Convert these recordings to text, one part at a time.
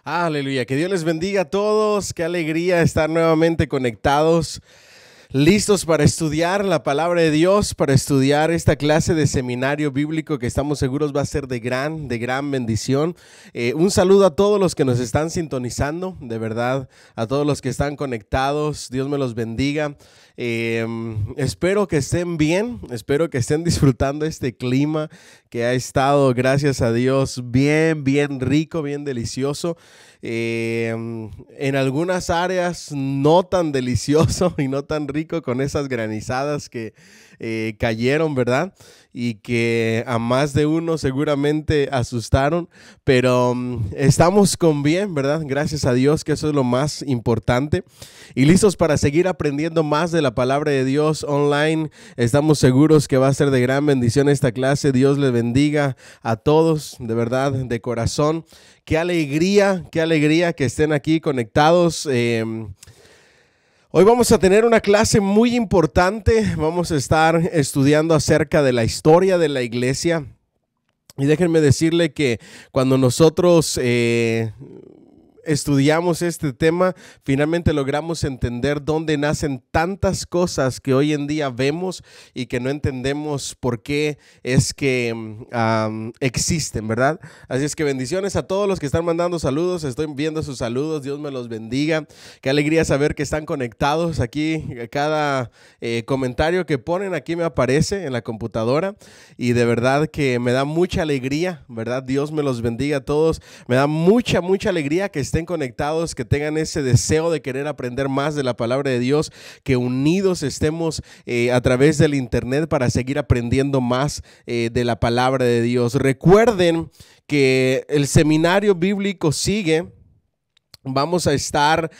Aleluya, que Dios les bendiga a todos, qué alegría estar nuevamente conectados, listos para estudiar la palabra de Dios, para estudiar esta clase de seminario bíblico que estamos seguros va a ser de gran bendición. Un saludo a todos los que nos están sintonizando, de verdad, a todos los que están conectados, Dios me los bendiga. Espero que estén bien, espero que estén disfrutando este clima que ha estado, gracias a Dios, bien rico, bien delicioso. En algunas áreas no tan delicioso y no tan rico con esas granizadas que cayeron, ¿verdad? Y que a más de uno seguramente asustaron, pero estamos con bien, ¿verdad? Gracias a Dios, que eso es lo más importante. Y listos para seguir aprendiendo más de la palabra de Dios online. Estamos seguros que va a ser de gran bendición esta clase. Dios les bendiga a todos, de verdad, de corazón. Qué alegría que estén aquí conectados. Hoy vamos a tener una clase muy importante. Vamos a estar estudiando acerca de la historia de la iglesia. Y déjenme decirle que cuando nosotros estudiamos este tema, finalmente logramos entender dónde nacen tantas cosas que hoy en día vemos y que no entendemos por qué es que existen, ¿verdad? Así es que bendiciones a todos los que están mandando saludos. Estoy viendo sus saludos. Dios me los bendiga. Qué alegría saber que están conectados aquí. Cada comentario que ponen aquí me aparece en la computadora y de verdad que me da mucha alegría, ¿verdad? Dios me los bendiga a todos. Me da mucha alegría que estén conectados, que tengan ese deseo de querer aprender más de la palabra de Dios, que unidos estemos a través del internet para seguir aprendiendo más de la palabra de Dios. Recuerden que el seminario bíblico sigue. Vamos a estar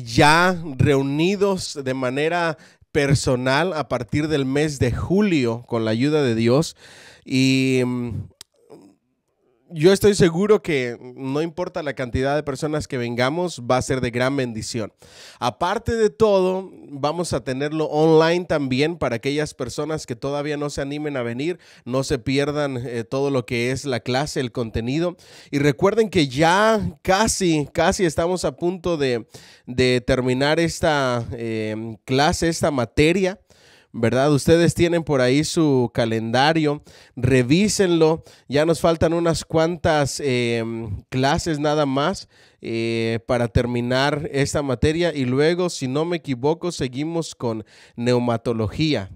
ya reunidos de manera personal a partir del mes de julio con la ayuda de Dios y yo estoy seguro que no importa la cantidad de personas que vengamos, va a ser de gran bendición. Aparte de todo, vamos a tenerlo online también para aquellas personas que todavía no se animen a venir, no se pierdan todo lo que es la clase, el contenido. Y recuerden que ya casi estamos a punto de terminar esta clase, esta materia, ¿verdad? Ustedes tienen por ahí su calendario, revísenlo, ya nos faltan unas cuantas clases nada más para terminar esta materia y luego, si no me equivoco, seguimos con neumatología,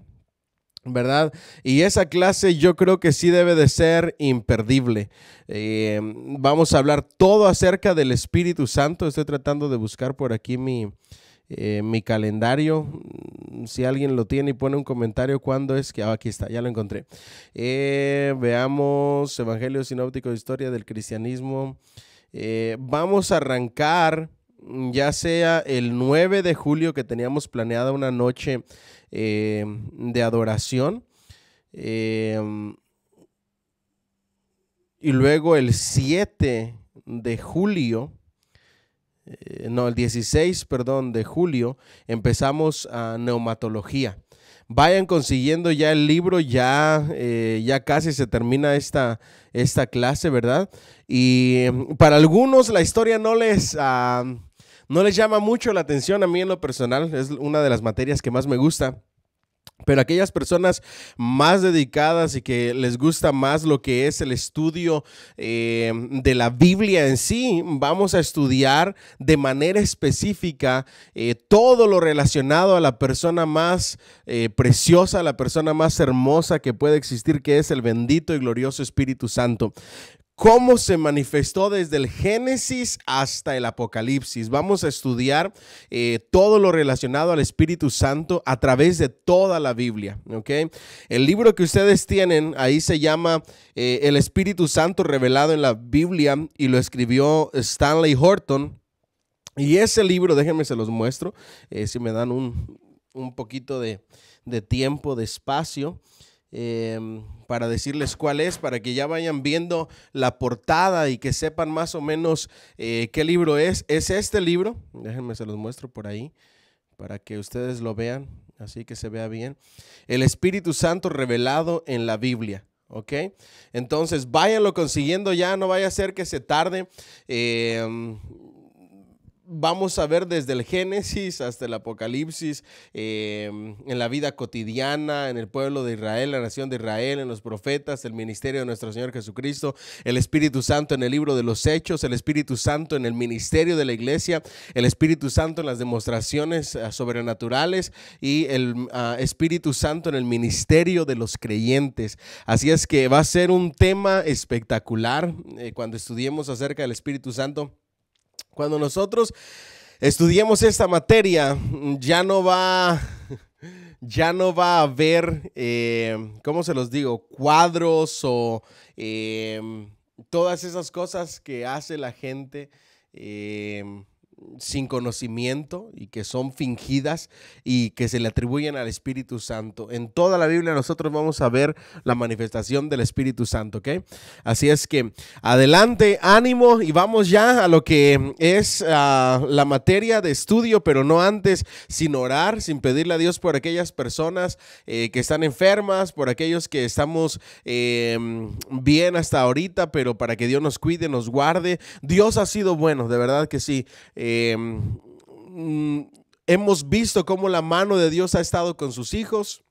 ¿verdad? Y esa clase yo creo que sí debe de ser imperdible. Vamos a hablar todo acerca del Espíritu Santo. Estoy tratando de buscar por aquí mi calendario, si alguien lo tiene y pone un comentario cuándo es que aquí está, ya lo encontré. Veamos Evangelio Sinóptico de Historia del Cristianismo. Vamos a arrancar ya sea el 9 de julio, que teníamos planeada una noche de adoración, y luego el 7 de julio, el 16, de julio, empezamos a neumatología. Vayan consiguiendo ya el libro, ya casi se termina esta clase, ¿verdad? Y para algunos la historia no les llama mucho la atención. A mí en lo personal es una de las materias que más me gusta. Pero aquellas personas más dedicadas y que les gusta más lo que es el estudio de la Biblia en sí, vamos a estudiar de manera específica todo lo relacionado a la persona más preciosa, la persona más hermosa que puede existir, que es el bendito y glorioso Espíritu Santo. Cómo se manifestó desde el Génesis hasta el Apocalipsis. Vamos a estudiar todo lo relacionado al Espíritu Santo a través de toda la Biblia, ¿ok? El libro que ustedes tienen ahí se llama El Espíritu Santo revelado en la Biblia y lo escribió Stanley Horton. Y ese libro, déjenme se los muestro, si me dan un poquito de tiempo, de espacio. Para decirles cuál es, para que ya vayan viendo la portada y que sepan más o menos qué libro es. Es este libro, déjenme se los muestro por ahí para que ustedes lo vean, así que se vea bien. El Espíritu Santo revelado en la Biblia. ¿Ok? Entonces váyanlo consiguiendo ya, no vaya a ser que se tarde. vamos a ver desde el Génesis hasta el Apocalipsis, en la vida cotidiana, en el pueblo de Israel, la nación de Israel, en los profetas, el ministerio de nuestro Señor Jesucristo, el Espíritu Santo en el libro de los Hechos, el Espíritu Santo en el ministerio de la iglesia, el Espíritu Santo en las demostraciones sobrenaturales y el Espíritu Santo en el ministerio de los creyentes. Así es que va a ser un tema espectacular cuando estudiemos acerca del Espíritu Santo. Cuando nosotros estudiemos esta materia, ya no va a haber, ¿cómo se los digo? Cuadros o todas esas cosas que hace la gente sin conocimiento y que son fingidas y que se le atribuyen al Espíritu Santo. En toda la Biblia nosotros vamos a ver la manifestación del Espíritu Santo, ¿ok? Así es que adelante, ánimo, y vamos ya a lo que es la materia de estudio, pero no antes sin orar, sin pedirle a Dios por aquellas personas que están enfermas, por aquellos que estamos bien hasta ahorita, pero para que Dios nos cuide, nos guarde. Dios ha sido bueno, de verdad que sí. Hemos visto cómo la mano de Dios ha estado con sus hijos.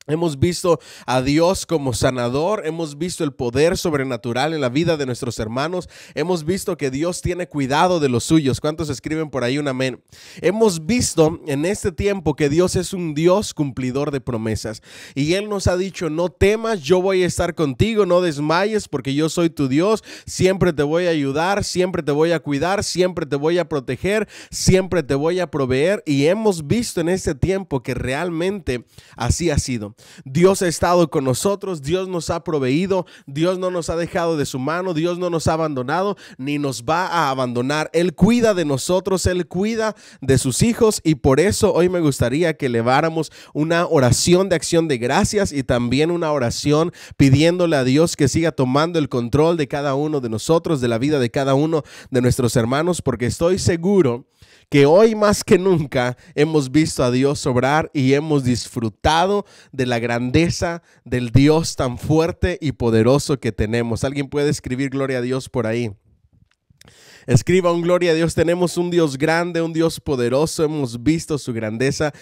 Hemos visto a Dios como sanador, hemos visto el poder sobrenatural en la vida de nuestros hermanos, hemos visto que Dios tiene cuidado de los suyos. ¿Cuántos escriben por ahí un amén? Hemos visto en este tiempo que Dios es un Dios cumplidor de promesas y Él nos ha dicho: no temas, yo voy a estar contigo, no desmayes porque yo soy tu Dios, siempre te voy a ayudar, siempre te voy a cuidar, siempre te voy a proteger, siempre te voy a proveer. Y hemos visto en este tiempo que realmente así ha sido. Dios ha estado con nosotros, Dios nos ha proveído, Dios no nos ha dejado de su mano, Dios no nos ha abandonado ni nos va a abandonar. Él cuida de nosotros, Él cuida de sus hijos, y por eso hoy me gustaría que eleváramos una oración de acción de gracias y también una oración pidiéndole a Dios que siga tomando el control de cada uno de nosotros, de la vida de cada uno de nuestros hermanos, porque estoy seguro que hoy más que nunca hemos visto a Dios obrar y hemos disfrutado de la grandeza del Dios tan fuerte y poderoso que tenemos. ¿Alguien puede escribir gloria a Dios por ahí? Escriba un gloria a Dios. Tenemos un Dios grande, un Dios poderoso. Hemos visto su grandeza.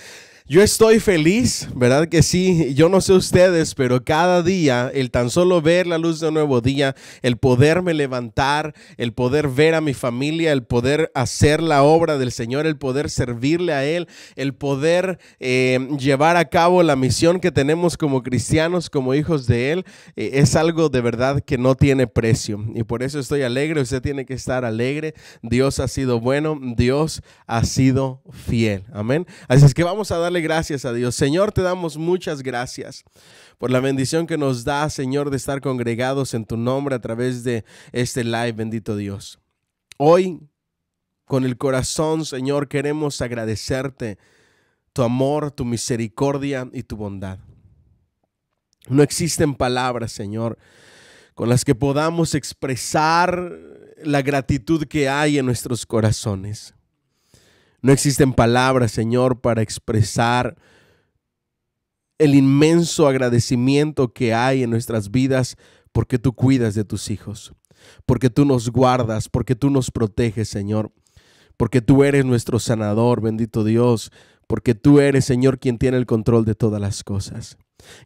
Yo estoy feliz, ¿verdad que sí? Yo no sé ustedes, pero cada día, el tan solo ver la luz de un nuevo día, el poderme levantar, el poder ver a mi familia, el poder hacer la obra del Señor, el poder servirle a Él, el poder llevar a cabo la misión que tenemos como cristianos, como hijos de Él, es algo de verdad que no tiene precio. Y por eso estoy alegre. Usted tiene que estar alegre. Dios ha sido bueno, Dios ha sido fiel. Amén. Así es que vamos a darle gracias a Dios. Señor, te damos muchas gracias por la bendición que nos da, Señor, de estar congregados en tu nombre a través de este live, bendito Dios. Hoy, con el corazón, Señor, queremos agradecerte tu amor, tu misericordia y tu bondad. No existen palabras, Señor, con las que podamos expresar la gratitud que hay en nuestros corazones. No existen palabras, Señor, para expresar el inmenso agradecimiento que hay en nuestras vidas porque tú cuidas de tus hijos, porque tú nos guardas, porque tú nos proteges, Señor, porque tú eres nuestro sanador, bendito Dios, porque tú eres, Señor, quien tiene el control de todas las cosas.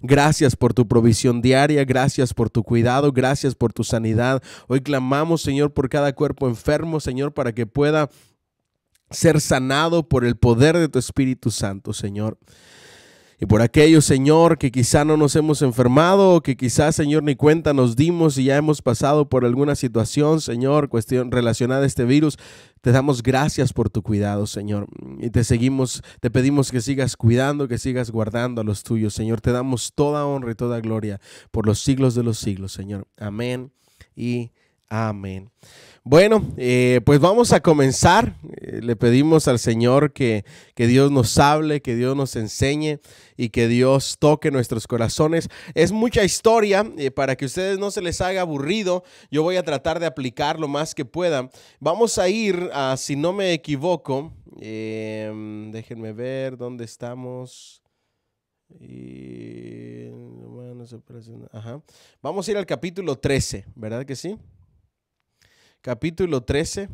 Gracias por tu provisión diaria, gracias por tu cuidado, gracias por tu sanidad. Hoy clamamos, Señor, por cada cuerpo enfermo, Señor, para que pueda ser sanado por el poder de tu Espíritu Santo, Señor. Y por aquellos, Señor, que quizá no nos hemos enfermado, o que quizá, Señor, ni cuenta nos dimos y ya hemos pasado por alguna situación, Señor, cuestión relacionada a este virus, te damos gracias por tu cuidado, Señor. Y te pedimos que sigas cuidando, que sigas guardando a los tuyos, Señor. Te damos toda honra y toda gloria por los siglos de los siglos, Señor. Amén y amén. Bueno, pues vamos a comenzar. Le pedimos al Señor que Dios nos hable, que Dios nos enseñe y que Dios toque nuestros corazones. Es mucha historia, para que a ustedes no se les haga aburrido. Yo voy a tratar de aplicar lo más que pueda. Vamos a ir a, si no me equivoco, déjenme ver dónde estamos. Vamos a ir al capítulo 13, ¿verdad que sí? Capítulo 13,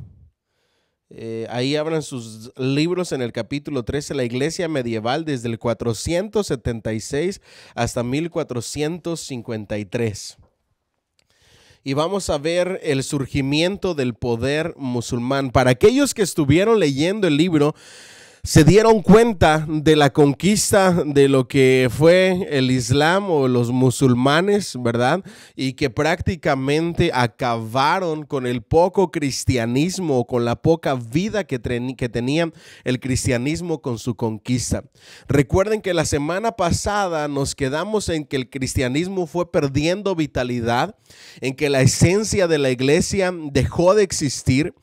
Ahí abran sus libros en el capítulo 13, la iglesia medieval desde el 476 hasta 1453. Y vamos a ver el surgimiento del poder musulmán. Para aquellos que estuvieron leyendo el libro, se dieron cuenta de la conquista de lo que fue el Islam o los musulmanes, ¿verdad? Y que prácticamente acabaron con el poco cristianismo, con la poca vida que tenía el cristianismo con su conquista. Recuerden que la semana pasada nos quedamos en que el cristianismo fue perdiendo vitalidad, en que la esencia de la iglesia dejó de existir,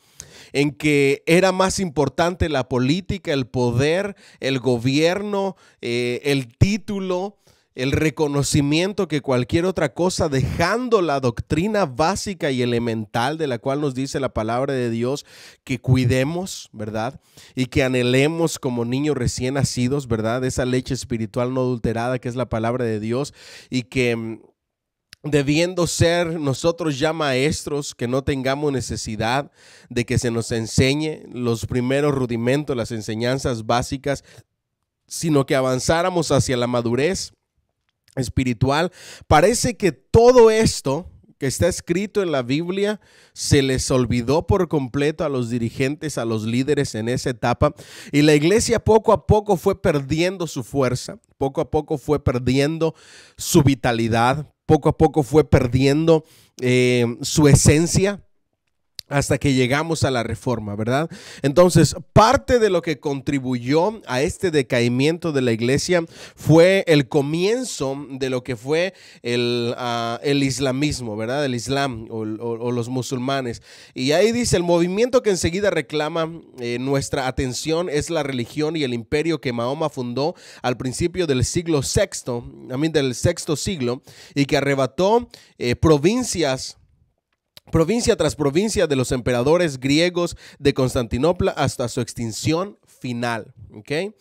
en que era más importante la política, el poder, el gobierno, el título, el reconocimiento que cualquier otra cosa, dejando la doctrina básica y elemental de la cual nos dice la palabra de Dios que cuidemos, ¿verdad? Y que anhelemos como niños recién nacidos, ¿verdad? Esa leche espiritual no adulterada que es la palabra de Dios, y que debiendo ser nosotros ya maestros, que no tengamos necesidad de que se nos enseñe los primeros rudimentos, las enseñanzas básicas, sino que avanzáramos hacia la madurez espiritual. Parece que todo esto que está escrito en la Biblia se les olvidó por completo a los dirigentes, a los líderes en esa etapa, y la iglesia poco a poco fue perdiendo su fuerza, poco a poco fue perdiendo su vitalidad, poco a poco fue perdiendo su esencia, hasta que llegamos a la Reforma, ¿verdad? Entonces, parte de lo que contribuyó a este decaimiento de la iglesia fue el comienzo de lo que fue el islamismo, ¿verdad? El islam o los musulmanes. Y ahí dice, el movimiento que enseguida reclama nuestra atención es la religión y el imperio que Mahoma fundó al principio del siglo del sexto siglo, y que arrebató provincia tras provincia de los emperadores griegos de Constantinopla hasta su extinción final. ¿Okay?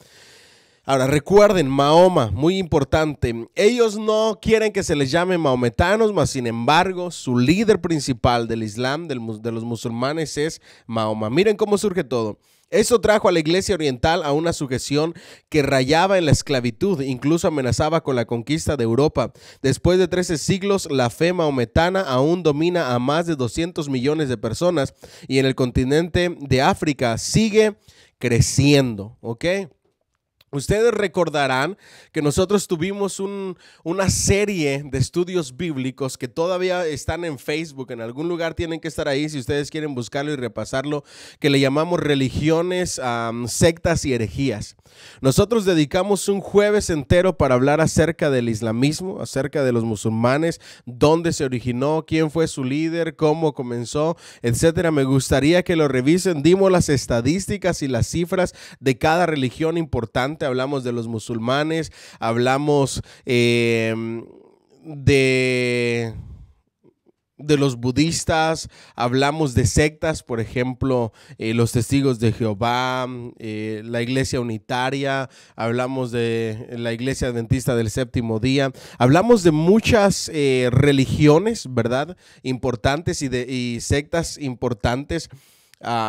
Ahora recuerden, Mahoma, muy importante, ellos no quieren que se les llame maometanos, mas sin embargo su líder principal del Islam, de los musulmanes, es Mahoma. Miren cómo surge todo. Eso trajo a la iglesia oriental a una sujeción que rayaba en la esclavitud, incluso amenazaba con la conquista de Europa. Después de 13 siglos, la fe maometana aún domina a más de 200 millones de personas, y en el continente de África sigue creciendo, ¿ok? Ustedes recordarán que nosotros tuvimos una serie de estudios bíblicos que todavía están en Facebook, en algún lugar tienen que estar ahí si ustedes quieren buscarlo y repasarlo, que le llamamos religiones, sectas y herejías. Nosotros dedicamos un jueves entero para hablar acerca del islamismo, acerca de los musulmanes, dónde se originó, quién fue su líder, cómo comenzó, etcétera. Me gustaría que lo revisen. Dimos las estadísticas y las cifras de cada religión importante. Hablamos de los musulmanes, hablamos de los budistas, hablamos de sectas, por ejemplo, los testigos de Jehová, la iglesia unitaria, hablamos de la iglesia adventista del séptimo día, hablamos de muchas religiones, ¿verdad? Importantes y sectas importantes.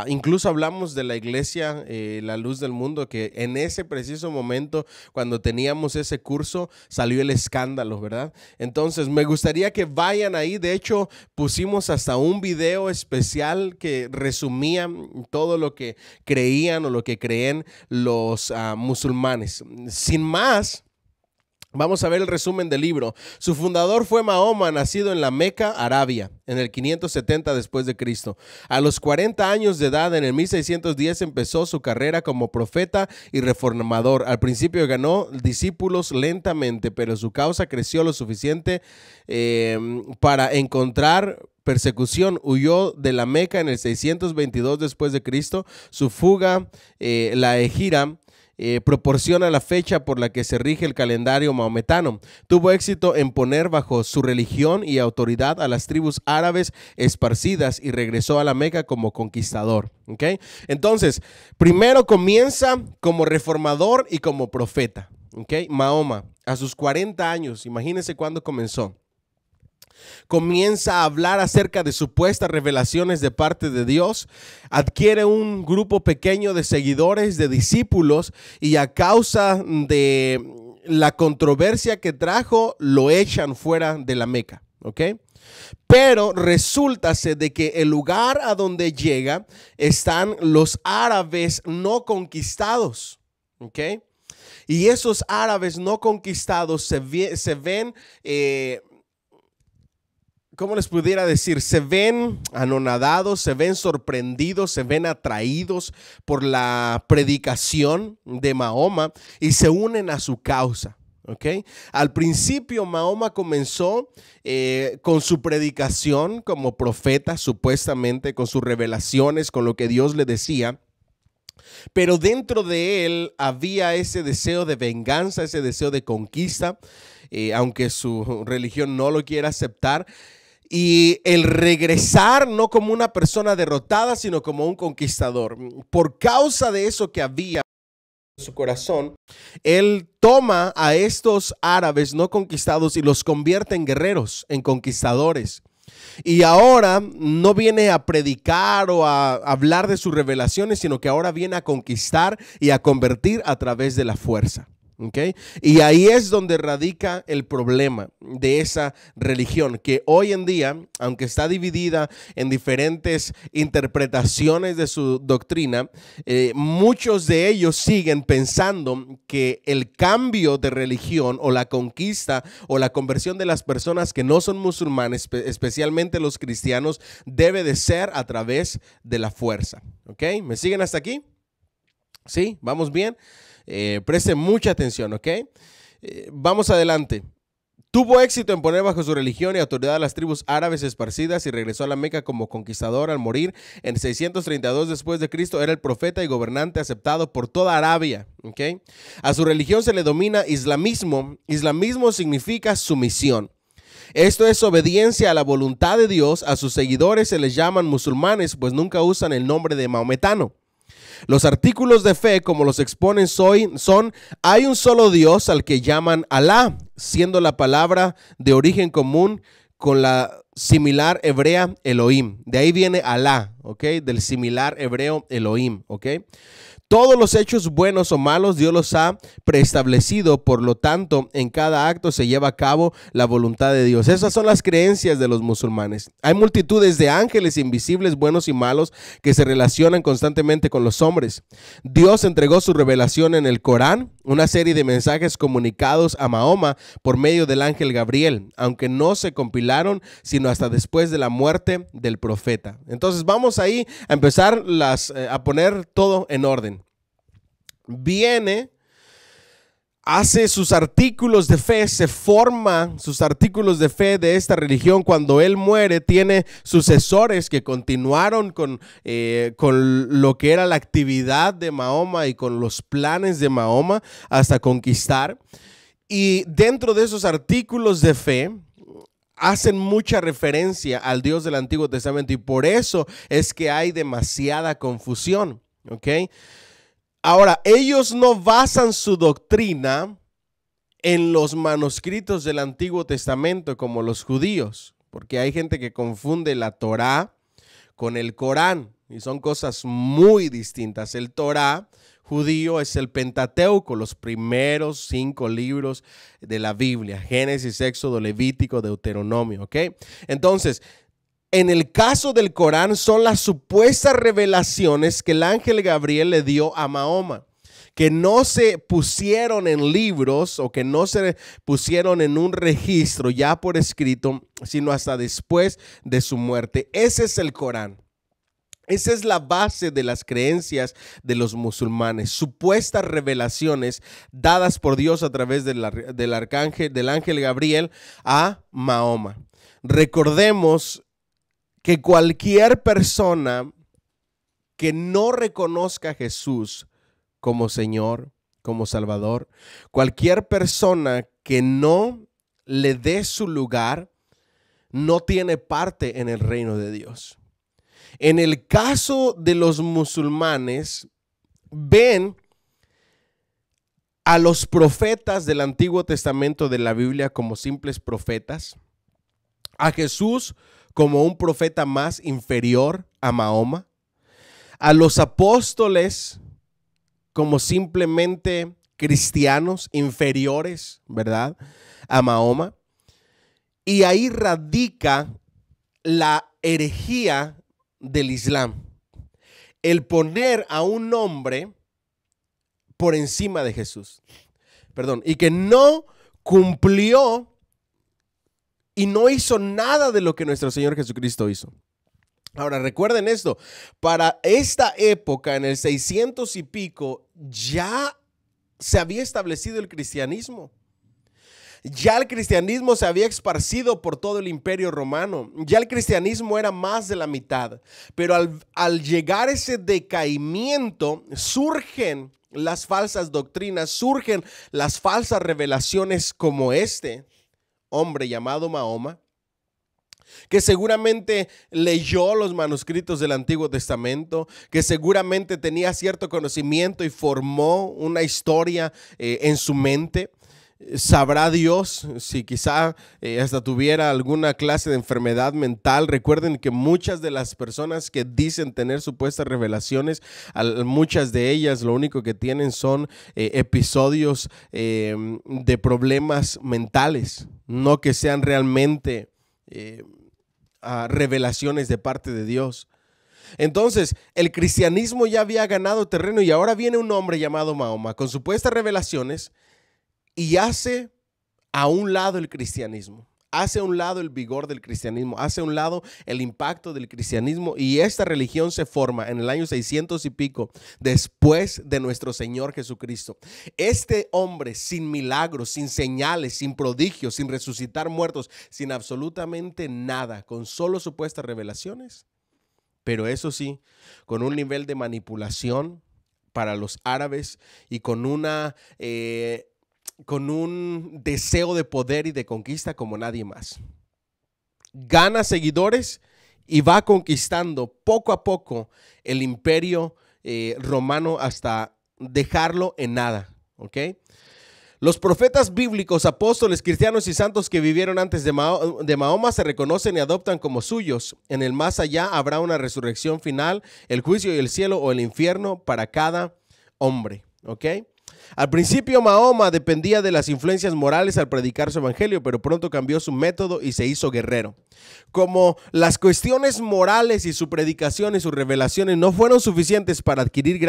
Incluso hablamos de la iglesia, la luz del mundo, que en ese preciso momento, cuando teníamos ese curso, salió el escándalo, ¿verdad? Entonces, me gustaría que vayan ahí. De hecho, pusimos hasta un video especial que resumía todo lo que creían o lo que creen los musulmanes. Sin más, vamos a ver el resumen del libro. Su fundador fue Mahoma, nacido en la Meca, Arabia, en el 570 después de Cristo. A los 40 años de edad, en el 1610, empezó su carrera como profeta y reformador. Al principio ganó discípulos lentamente, pero su causa creció lo suficiente para encontrar persecución. Huyó de la Meca en el 622 después de Cristo. Su fuga, la Egira, proporciona la fecha por la que se rige el calendario maometano. Tuvo éxito en poner bajo su religión y autoridad a las tribus árabes esparcidas y regresó a la Meca como conquistador. ¿Okay? Entonces, primero comienza como reformador y como profeta. ¿Okay? Mahoma, a sus 40 años, imagínense cuándo comenzó. comienza a hablar acerca de supuestas revelaciones de parte de Dios, adquiere un grupo pequeño de seguidores, de discípulos, y a causa de la controversia que trajo, lo echan fuera de la Meca, ¿ok? Pero resulta de que el lugar a donde llega están los árabes no conquistados, ¿ok? Y esos árabes no conquistados se ven ¿cómo les pudiera decir? Se ven anonadados, se ven sorprendidos, se ven atraídos por la predicación de Mahoma y se unen a su causa. ¿Okay? Al principio Mahoma comenzó con su predicación como profeta, supuestamente, con sus revelaciones, con lo que Dios le decía. Pero dentro de él había ese deseo de venganza, ese deseo de conquista, aunque su religión no lo quiera aceptar. Y el regresar no como una persona derrotada, sino como un conquistador. Por causa de eso que había en su corazón, él toma a estos árabes no conquistados y los convierte en guerreros, en conquistadores. Y ahora no viene a predicar o a hablar de sus revelaciones, sino que ahora viene a conquistar y a convertir a través de la fuerza. ¿Okay? Y ahí es donde radica el problema de esa religión, que hoy en día, aunque está dividida en diferentes interpretaciones de su doctrina, muchos de ellos siguen pensando que el cambio de religión o la conquista o la conversión de las personas que no son musulmanes, especialmente los cristianos, debe de ser a través de la fuerza. ¿Ok? ¿Me siguen hasta aquí? ¿Sí? ¿Vamos bien? Presten mucha atención, ¿ok? Vamos adelante. Tuvo éxito en poner bajo su religión y autoridad a las tribus árabes esparcidas y regresó a la Meca como conquistador al morir en 632 después de Cristo. Era el profeta y gobernante aceptado por toda Arabia, ¿ok? A su religión se le denomina islamismo. Islamismo significa sumisión. Esto es obediencia a la voluntad de Dios. A sus seguidores se les llaman musulmanes, pues nunca usan el nombre de maometano. Los artículos de fe, como los exponen son: hay un solo Dios al que llaman Alá, siendo la palabra de origen común con la similar hebrea Elohim. De ahí viene Alá, ¿ok? Del similar hebreo Elohim, ¿ok? Todos los hechos buenos o malos Dios los ha preestablecido, por lo tanto, en cada acto se lleva a cabo la voluntad de Dios. Esas son las creencias de los musulmanes. Hay multitudes de ángeles invisibles, buenos y malos, que se relacionan constantemente con los hombres. Dios entregó su revelación en el Corán, una serie de mensajes comunicados a Mahoma por medio del ángel Gabriel, aunque no se compilaron sino hasta después de la muerte del profeta. Entonces vamos ahí a empezar a poner todo en orden. Viene, hace sus artículos de fe, se forma sus artículos de fe de esta religión. Cuando él muere, tiene sucesores que continuaron con lo que era la actividad de Mahoma y con los planes de Mahoma hasta conquistar. Y dentro de esos artículos de fe hacen mucha referencia al Dios del Antiguo Testamento, y por eso es que hay demasiada confusión, ¿ok? Ahora, ellos no basan su doctrina en los manuscritos del Antiguo Testamento como los judíos, porque hay gente que confunde la Torá con el Corán y son cosas muy distintas. El Torá judío es el Pentateuco, los primeros 5 libros de la Biblia: Génesis, Éxodo, Levítico, Deuteronomio, ¿ok? Entonces, en el caso del Corán son las supuestas revelaciones que el ángel Gabriel le dio a Mahoma, que no se pusieron en libros o que no se pusieron en un registro ya por escrito, sino hasta después de su muerte. Ese es el Corán. Esa es la base de las creencias de los musulmanes, supuestas revelaciones dadas por Dios a través del ángel Gabriel a Mahoma. Recordemos que cualquier persona que no reconozca a Jesús como Señor, como Salvador, cualquier persona que no le dé su lugar, no tiene parte en el reino de Dios. En el caso de los musulmanes, ven a los profetas del Antiguo Testamento de la Biblia como simples profetas, a Jesús como un profeta más inferior a Mahoma, a los apóstoles como simplemente cristianos inferiores, ¿verdad?, a Mahoma. Y ahí radica la herejía del Islam, el poner a un hombre por encima de Jesús, y que no cumplió y no hizo nada de lo que nuestro Señor Jesucristo hizo. Ahora recuerden esto, para esta época, en el 600 y pico, ya se había establecido el cristianismo. Ya el cristianismo se había esparcido por todo el imperio romano. Ya el cristianismo era más de la mitad. Pero al llegar ese decaimiento, surgen las falsas doctrinas, surgen las falsas revelaciones como este hombre llamado Mahoma, que seguramente leyó los manuscritos del Antiguo Testamento, que seguramente tenía cierto conocimiento y formó una historia en su mente. Sabrá Dios si quizá hasta tuviera alguna clase de enfermedad mental. Recuerden que muchas de las personas que dicen tener supuestas revelaciones, muchas de ellas lo único que tienen son episodios de problemas mentales, no que sean realmente revelaciones de parte de Dios. Entonces, el cristianismo ya había ganado terreno y ahora viene un hombre llamado Mahoma con supuestas revelaciones y hace a un lado el cristianismo, hace a un lado el vigor del cristianismo, hace a un lado el impacto del cristianismo, y esta religión se forma en el año 600 y pico después de nuestro Señor Jesucristo. Este hombre sin milagros, sin señales, sin prodigios, sin resucitar muertos, sin absolutamente nada, con solo supuestas revelaciones, pero eso sí, con un nivel de manipulación para los árabes y con un deseo de poder y de conquista como nadie más. Gana seguidores y va conquistando poco a poco el imperio romano hasta dejarlo en nada, ¿ok? Los profetas bíblicos, apóstoles, cristianos y santos que vivieron antes de Mahoma se reconocen y adoptan como suyos. En el más allá habrá una resurrección final, el juicio y el cielo o el infierno para cada hombre, ¿ok? Al principio Mahoma dependía de las influencias morales al predicar su evangelio, pero pronto cambió su método y se hizo guerrero. Como las cuestiones morales y su predicación y sus revelaciones no fueron suficientes para adquirir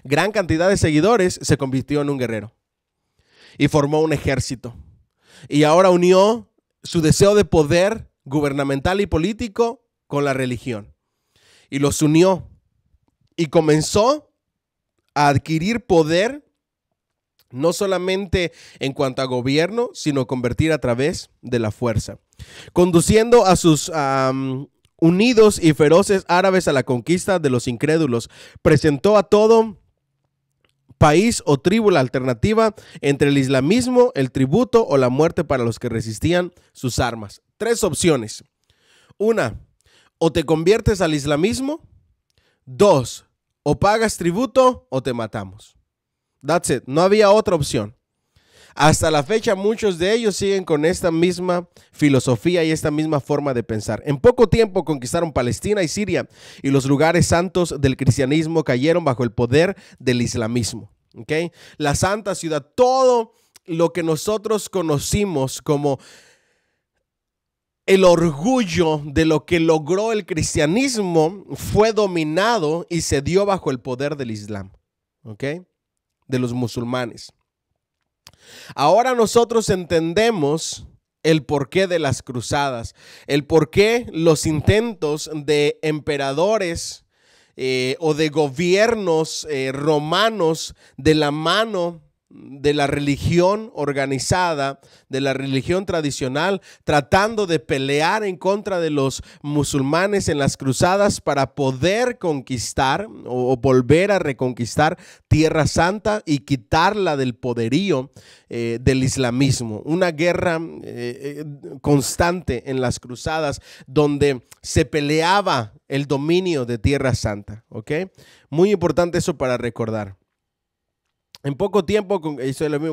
gran cantidad de seguidores, se convirtió en un guerrero y formó un ejército. Y ahora unió su deseo de poder gubernamental y político con la religión. Y los unió y comenzó a adquirir poder, no solamente en cuanto a gobierno, sino convertir a través de la fuerza, conduciendo a sus unidos y feroces árabes a la conquista de los incrédulos. Presentó a todo país o tribu la alternativa entre el islamismo, el tributo o la muerte para los que resistían sus armas. 3 opciones. 1, o te conviertes al islamismo. 2, o pagas tributo o te matamos. That's it. No había otra opción. Hasta la fecha muchos de ellos siguen con esta misma filosofía y esta misma forma de pensar. En poco tiempo conquistaron Palestina y Siria y los lugares santos del cristianismo cayeron bajo el poder del islamismo. ¿Okay? La Santa Ciudad, todo lo que nosotros conocimos como el orgullo de lo que logró el cristianismo fue dominado y se dio bajo el poder del Islam, ¿ok? De los musulmanes. Ahora nosotros entendemos el porqué de las cruzadas, el porqué los intentos de emperadores o de gobiernos romanos de la mano de la religión organizada, de la religión tradicional, tratando de pelear en contra de los musulmanes en las cruzadas para poder conquistar o volver a reconquistar Tierra Santa y quitarla del poderío del islamismo. Una guerra constante en las cruzadas donde se peleaba el dominio de Tierra Santa, ¿ok? Muy importante eso para recordar. En poco tiempo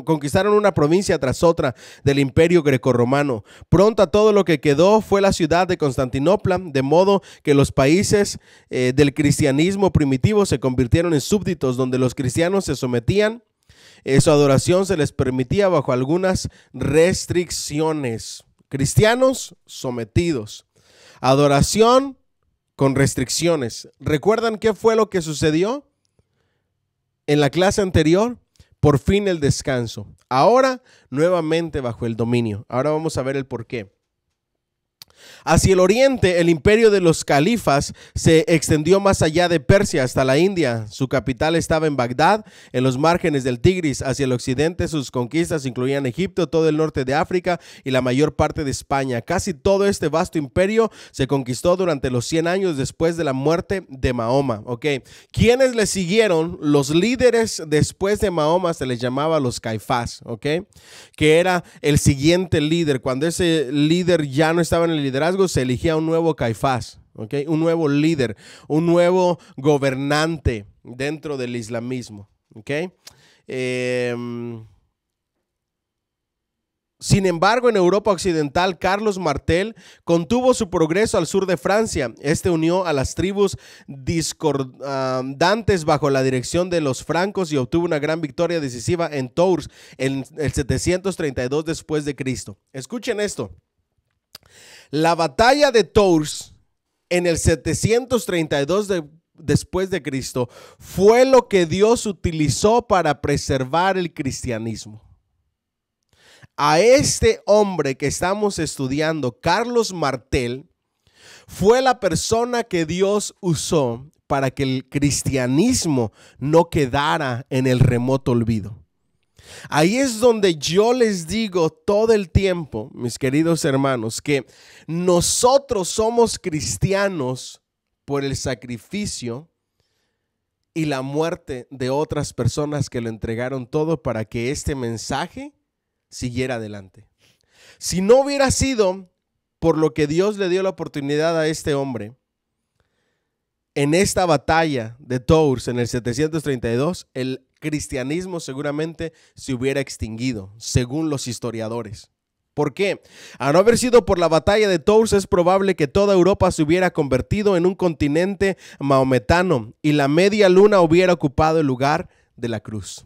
conquistaron una provincia tras otra del imperio grecorromano. Pronto todo lo que quedó fue la ciudad de Constantinopla, de modo que los países del cristianismo primitivo se convirtieron en súbditos, donde los cristianos se sometían. Su adoración se les permitía bajo algunas restricciones. Cristianos sometidos. Adoración con restricciones. ¿Recuerdan qué fue lo que sucedió en la clase anterior? Por fin el descanso. Ahora nuevamente bajo el dominio. Ahora vamos a ver el por qué. Hacia el oriente, el imperio de los califas se extendió más allá de Persia hasta la India. Su capital estaba en Bagdad, en los márgenes del Tigris. Hacia el occidente, sus conquistas incluían Egipto, todo el norte de África y la mayor parte de España. Casi todo este vasto imperio se conquistó durante los 100 años después de la muerte de Mahoma. ¿Quiénes le siguieron? Los líderes después de Mahoma se les llamaba los caifás, que era el siguiente líder. Cuando ese líder ya no estaba en el liderazgo, se elegía un nuevo caifás, un nuevo líder, un nuevo gobernante dentro del islamismo. Sin embargo, en Europa Occidental, Carlos Martel contuvo su progreso al sur de Francia. Este unió a las tribus discordantes bajo la dirección de los francos y obtuvo una gran victoria decisiva en Tours en el 732 después de Cristo. Escuchen esto. La batalla de Tours en el 732 después de Cristo fue lo que Dios utilizó para preservar el cristianismo. A este hombre que estamos estudiando, Carlos Martel, fue la persona que Dios usó para que el cristianismo no quedara en el remoto olvido. Ahí es donde yo les digo todo el tiempo, mis queridos hermanos, que nosotros somos cristianos por el sacrificio y la muerte de otras personas que lo entregaron todo para que este mensaje siguiera adelante. Si no hubiera sido por lo que Dios le dio la oportunidad a este hombre, en esta batalla de Tours en el 732, el cristianismo seguramente se hubiera extinguido, según los historiadores. ¿Por qué? A no haber sido por la batalla de Tours, es probable que toda Europa se hubiera convertido en un continente maometano y la media luna hubiera ocupado el lugar de la cruz.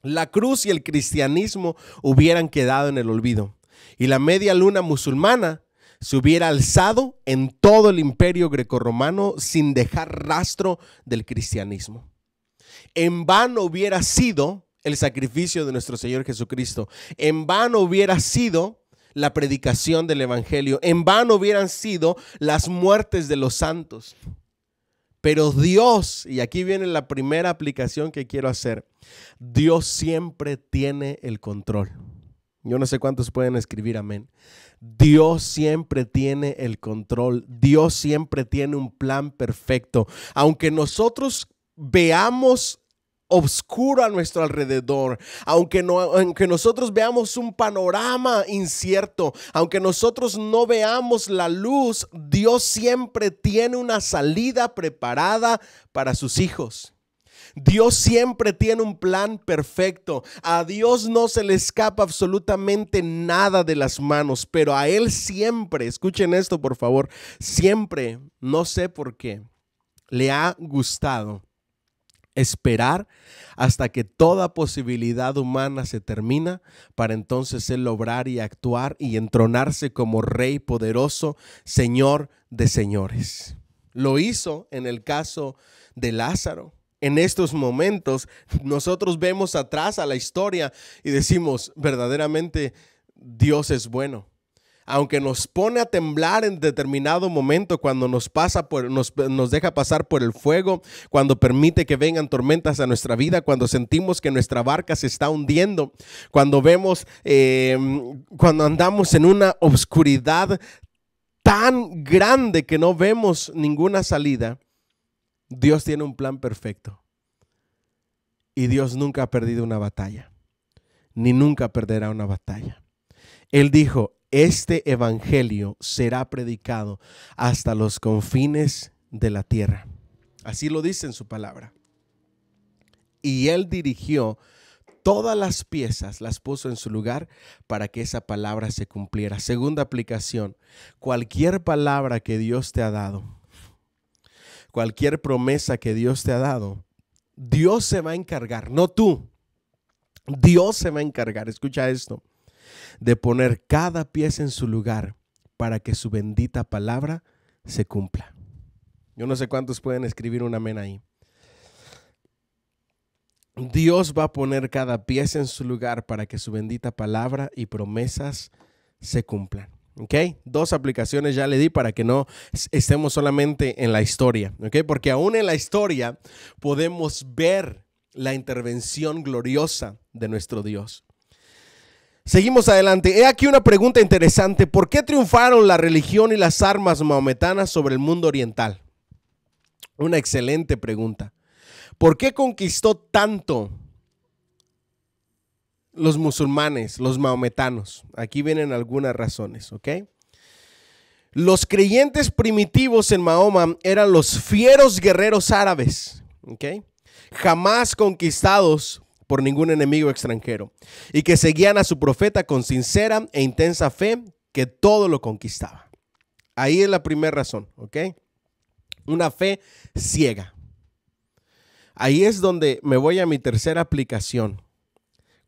La cruz y el cristianismo hubieran quedado en el olvido y la media luna musulmana se hubiera alzado en todo el imperio grecorromano sin dejar rastro del cristianismo. En vano hubiera sido el sacrificio de nuestro Señor Jesucristo. En vano hubiera sido la predicación del evangelio. En vano hubieran sido las muertes de los santos. Pero Dios, y aquí viene la primera aplicación que quiero hacer, Dios siempre tiene el control. Yo no sé cuántos pueden escribir amén. Dios siempre tiene el control. Dios siempre tiene un plan perfecto. Aunque nosotros veamos oscuro a nuestro alrededor, aunque nosotros veamos un panorama incierto, aunque nosotros no veamos la luz, Dios siempre tiene una salida preparada para sus hijos. Dios siempre tiene un plan perfecto. A Dios no se le escapa absolutamente nada de las manos, pero a Él siempre, escuchen esto por favor, siempre, no sé por qué, le ha gustado esperar hasta que toda posibilidad humana se termina para entonces Él obrar y actuar y entronarse como Rey poderoso, Señor de señores. Lo hizo en el caso de Lázaro. En estos momentos nosotros vemos atrás a la historia y decimos, verdaderamente Dios es bueno. Aunque nos pone a temblar en determinado momento cuando nos deja pasar por el fuego, cuando permite que vengan tormentas a nuestra vida, cuando sentimos que nuestra barca se está hundiendo, cuando cuando andamos en una oscuridad tan grande que no vemos ninguna salida, Dios tiene un plan perfecto. Y Dios nunca ha perdido una batalla, ni nunca perderá una batalla. Él dijo, este evangelio será predicado hasta los confines de la tierra. Así lo dice en su palabra. y Él dirigió todas las piezas, las puso en su lugar para que esa palabra se cumpliera. Segunda aplicación, cualquier palabra que Dios te ha dado, cualquier promesa que Dios te ha dado, Dios se va a encargar, no tú. Dios se va a encargar, escucha esto, de poner cada pieza en su lugar para que su bendita palabra se cumpla. Yo no sé cuántos pueden escribir un amén ahí. Dios va a poner cada pieza en su lugar para que su bendita palabra y promesas se cumplan. ¿Ok? 2 aplicaciones ya le di para que no estemos solamente en la historia. ¿Ok? Porque aún en la historia podemos ver la intervención gloriosa de nuestro Dios. Seguimos adelante. He aquí una pregunta interesante. ¿Por qué triunfaron la religión y las armas mahometanas sobre el mundo oriental? Una excelente pregunta. ¿Por qué conquistó tanto los musulmanes, los mahometanos? Aquí vienen algunas razones, ¿ok? Los creyentes primitivos en Mahoma eran los fieros guerreros árabes, ¿ok? Jamás conquistados por ningún enemigo extranjero y que seguían a su profeta con sincera e intensa fe que todo lo conquistaba. Ahí es la primera razón, ¿ok? Una fe ciega. Ahí es donde me voy a mi tercera aplicación.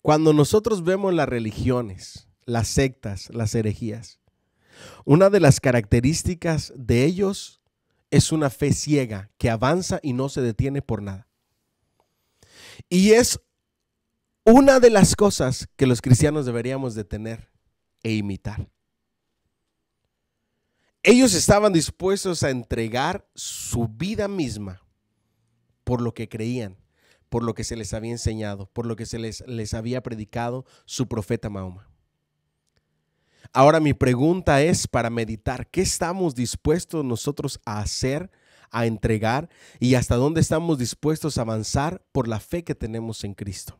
Cuando nosotros vemos las religiones, las sectas, las herejías, una de las características de ellos es una fe ciega que avanza y no se detiene por nada. Y es una de las cosas que los cristianos deberíamos de tener e imitar. Ellos estaban dispuestos a entregar su vida misma por lo que creían, por lo que se les había enseñado, por lo que se les había predicado su profeta Mahoma. Ahora mi pregunta es para meditar, ¿qué estamos dispuestos nosotros a hacer, a entregar y hasta dónde estamos dispuestos a avanzar por la fe que tenemos en Cristo?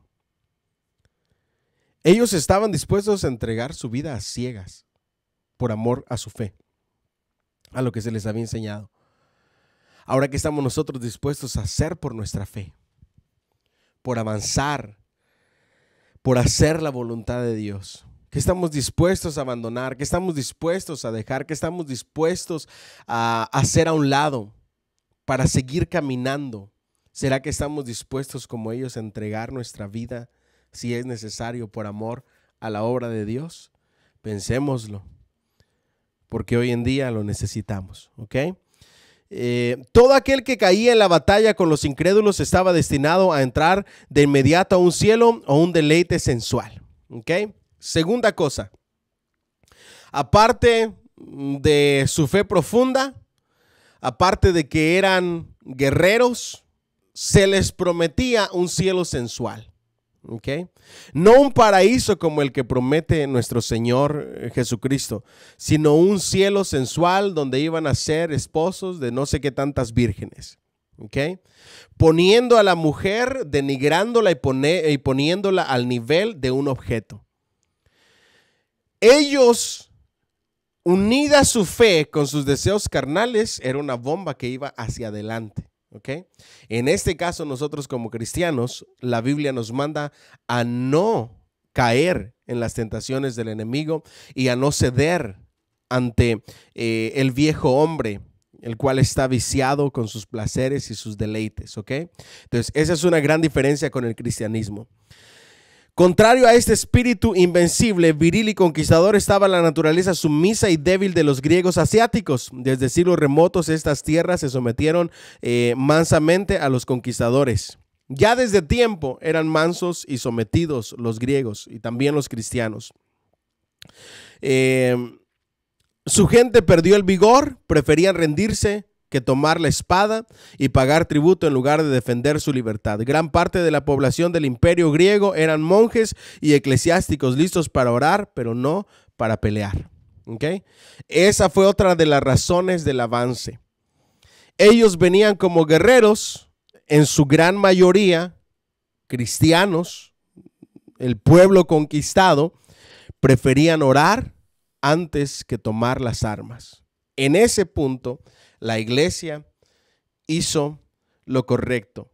Ellos estaban dispuestos a entregar su vida a ciegas por amor a su fe, a lo que se les había enseñado. Ahora, ¿qué estamos nosotros dispuestos a hacer por nuestra fe? Por avanzar, por hacer la voluntad de Dios. ¿Qué estamos dispuestos a abandonar? ¿Qué estamos dispuestos a dejar? ¿Qué estamos dispuestos a hacer a un lado para seguir caminando? ¿Será que estamos dispuestos como ellos a entregar nuestra vida si es necesario por amor a la obra de Dios? Pensémoslo, porque hoy en día lo necesitamos, ¿ok? Todo aquel que caía en la batalla con los incrédulos estaba destinado a entrar de inmediato a un cielo o un deleite sensual, ¿ok? Segunda cosa, aparte de su fe profunda, aparte de que eran guerreros, se les prometía un cielo sensual. Okay. No un paraíso como el que promete nuestro Señor Jesucristo, sino un cielo sensual donde iban a ser esposos de no sé qué tantas vírgenes. Okay. Poniendo a la mujer, denigrándola y poniéndola al nivel de un objeto. Ellos, unida su fe con sus deseos carnales, era una bomba que iba hacia adelante. Okay. En este caso nosotros como cristianos, la Biblia nos manda a no caer en las tentaciones del enemigo y a no ceder ante el viejo hombre, el cual está viciado con sus placeres y sus deleites. Okay. Entonces esa es una gran diferencia con el cristianismo. Contrario a este espíritu invencible, viril y conquistador, estaba la naturaleza sumisa y débil de los griegos asiáticos. Desde siglos remotos estas tierras se sometieron mansamente a los conquistadores. Ya desde tiempo eran mansos y sometidos los griegos y también los cristianos. Su gente perdió el vigor, preferían rendirse que tomar la espada y pagar tributo en lugar de defender su libertad. Gran parte de la población del imperio griego eran monjes y eclesiásticos listos para orar, pero no para pelear. ¿Okay? Esa fue otra de las razones del avance. Ellos venían como guerreros, en su gran mayoría cristianos, el pueblo conquistado, preferían orar antes que tomar las armas. En ese punto, la iglesia hizo lo correcto,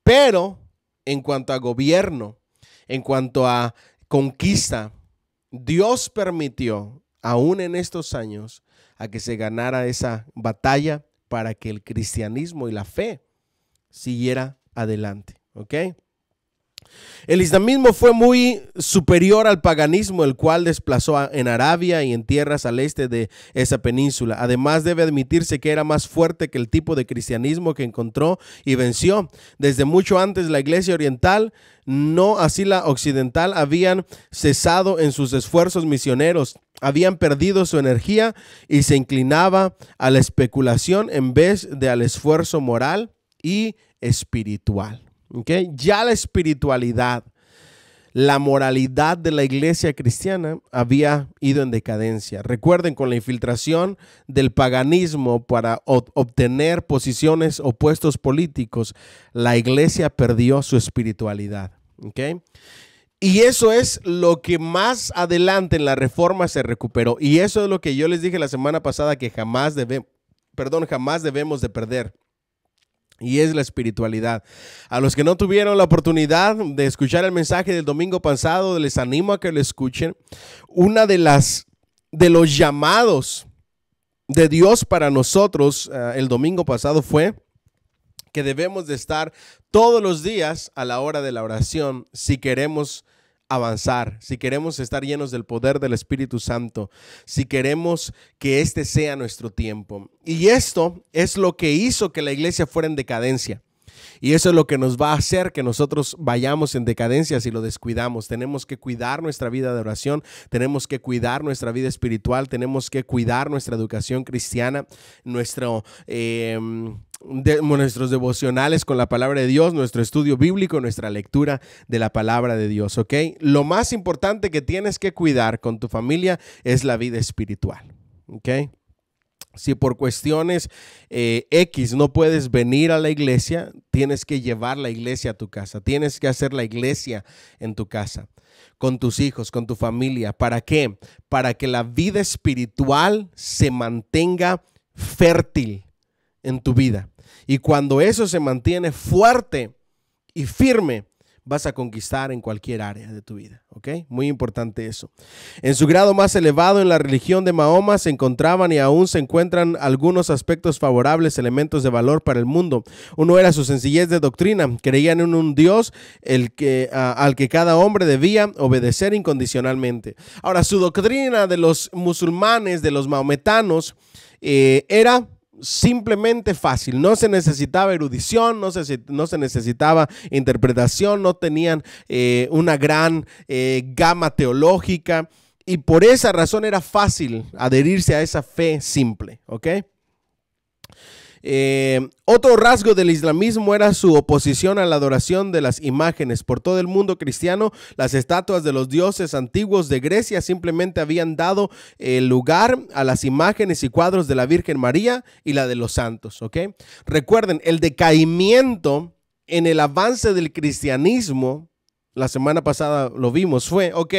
pero en cuanto a gobierno, en cuanto a conquista, Dios permitió, aún en estos años, a que se ganara esa batalla para que el cristianismo y la fe siguiera adelante. ¿Ok? El islamismo fue muy superior al paganismo, el cual desplazó en Arabia y en tierras al este de esa península. Además, debe admitirse que era más fuerte que el tipo de cristianismo que encontró y venció. Desde mucho antes, la iglesia oriental, no así la occidental, habían cesado en sus esfuerzos misioneros, habían perdido su energía y se inclinaba a la especulación en vez de al esfuerzo moral y espiritual. Okay. Ya la espiritualidad, la moralidad de la iglesia cristiana había ido en decadencia. Recuerden, con la infiltración del paganismo para obtener posiciones o puestos políticos, la iglesia perdió su espiritualidad. Okay. Y eso es lo que más adelante en la reforma se recuperó. Y eso es lo que yo les dije la semana pasada, que jamás debemos de perder. Y es la espiritualidad. A los que no tuvieron la oportunidad de escuchar el mensaje del domingo pasado, les animo a que lo escuchen. Una de los llamados de Dios para nosotros el domingo pasado fue que debemos de estar todos los días a la hora de la oración si queremos avanzar, si queremos estar llenos del poder del Espíritu Santo, si queremos que este sea nuestro tiempo. Y esto es lo que hizo que la iglesia fuera en decadencia. Y eso es lo que nos va a hacer que nosotros vayamos en decadencia si lo descuidamos. Tenemos que cuidar nuestra vida de oración, tenemos que cuidar nuestra vida espiritual, tenemos que cuidar nuestra educación cristiana, nuestros devocionales con la palabra de Dios, nuestro estudio bíblico, nuestra lectura de la palabra de Dios, ¿ok? Lo más importante que tienes que cuidar con tu familia es la vida espiritual, ¿ok? Si por cuestiones X no puedes venir a la iglesia, tienes que llevar la iglesia a tu casa, tienes que hacer la iglesia en tu casa, con tus hijos, con tu familia. ¿Para qué? Para que la vida espiritual se mantenga fértil en tu vida. Y cuando eso se mantiene fuerte y firme, vas a conquistar en cualquier área de tu vida, ¿ok? Muy importante eso. En su grado más elevado en la religión de Mahoma se encontraban y aún se encuentran algunos aspectos favorables, elementos de valor para el mundo. Uno era su sencillez de doctrina. Creían en un Dios al que cada hombre debía obedecer incondicionalmente. Ahora, su doctrina de los musulmanes, de los maometanos, era simplemente fácil. No se necesitaba erudición, no se necesitaba interpretación, no tenían una gran gama teológica, y por esa razón era fácil adherirse a esa fe simple, ¿ok? Otro rasgo del islamismo era su oposición a la adoración de las imágenes. Por todo el mundo cristiano, las estatuas de los dioses antiguos de Grecia simplemente habían dado lugar a las imágenes y cuadros de la Virgen María y la de los santos, ¿ok? Recuerden, el decaimiento en el avance del cristianismo, la semana pasada lo vimos, fue, ok,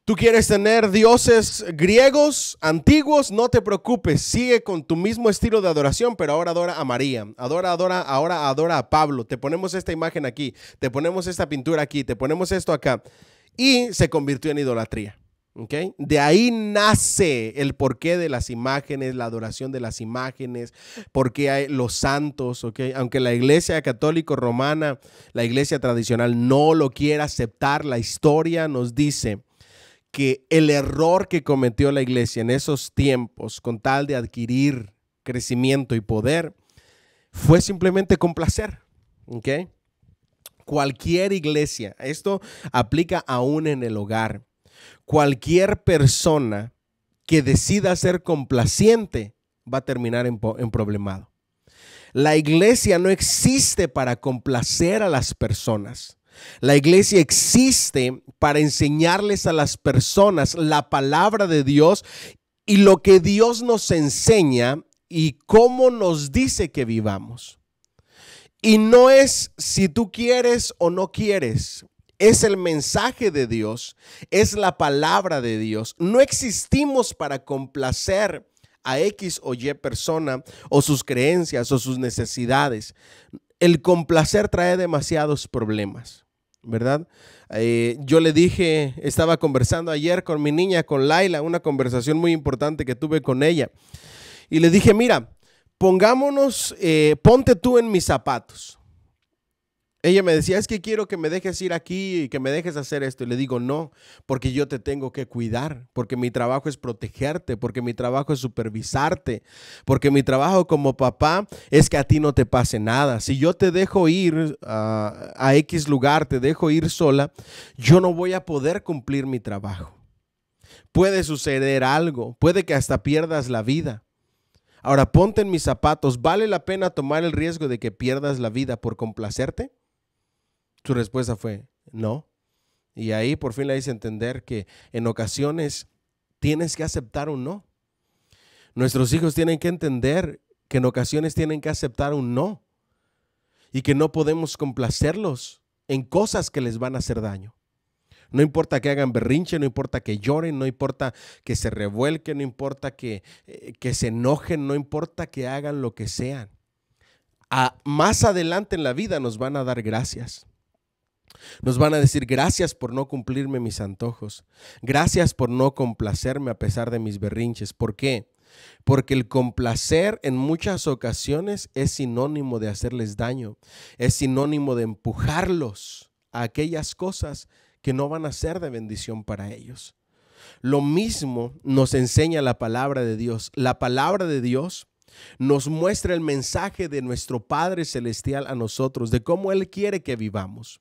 tú quieres tener dioses griegos antiguos, no te preocupes, sigue con tu mismo estilo de adoración, pero ahora adora a María, ahora adora a Pablo. Te ponemos esta imagen aquí, te ponemos esta pintura aquí, te ponemos esto acá, y se convirtió en idolatría. ¿Okay? De ahí nace el porqué de las imágenes, la adoración de las imágenes, porque hay los santos, ¿okay? Aunque la iglesia católica romana, la iglesia tradicional no lo quiera aceptar, la historia nos dice que el error que cometió la iglesia en esos tiempos con tal de adquirir crecimiento y poder fue simplemente complacer, ¿ok? Cualquier iglesia, esto aplica aún en el hogar, cualquier persona que decida ser complaciente va a terminar en problemado. La iglesia no existe para complacer a las personas. La iglesia existe para enseñarles a las personas la palabra de Dios y lo que Dios nos enseña y cómo nos dice que vivamos. Y no es si tú quieres o no quieres, es el mensaje de Dios, es la palabra de Dios. No existimos para complacer a X o Y persona o sus creencias o sus necesidades. el complacer trae demasiados problemas, ¿verdad? Yo le dije, estaba conversando ayer con mi niña, con Laila, una conversación muy importante que tuve con ella. Y le dije, mira, ponte tú en mis zapatos. Ella me decía, es que quiero que me dejes ir aquí y que me dejes hacer esto. Y le digo, no, porque yo te tengo que cuidar, porque mi trabajo es protegerte, porque mi trabajo es supervisarte, porque mi trabajo como papá es que a ti no te pase nada. Si yo te dejo ir a X lugar, te dejo ir sola, yo no voy a poder cumplir mi trabajo. Puede suceder algo, puede que hasta pierdas la vida. Ahora ponte en mis zapatos, ¿vale la pena tomar el riesgo de que pierdas la vida por complacerte? Su respuesta fue no. Y ahí por fin le hice entender que en ocasiones tienes que aceptar un no. Nuestros hijos tienen que entender que en ocasiones tienen que aceptar un no y que no podemos complacerlos en cosas que les van a hacer daño. No importa que hagan berrinche, no importa que lloren, no importa que se revuelquen, no importa que se enojen, no importa que hagan lo que sean. Más adelante en la vida nos van a dar gracias. Nos van a decir gracias por no cumplirme mis antojos. Gracias por no complacerme a pesar de mis berrinches. ¿Por qué? Porque el complacer en muchas ocasiones es sinónimo de hacerles daño. Es sinónimo de empujarlos a aquellas cosas que no van a ser de bendición para ellos. Lo mismo nos enseña la palabra de Dios. La palabra de Dios nos muestra el mensaje de nuestro Padre Celestial a nosotros, de cómo Él quiere que vivamos.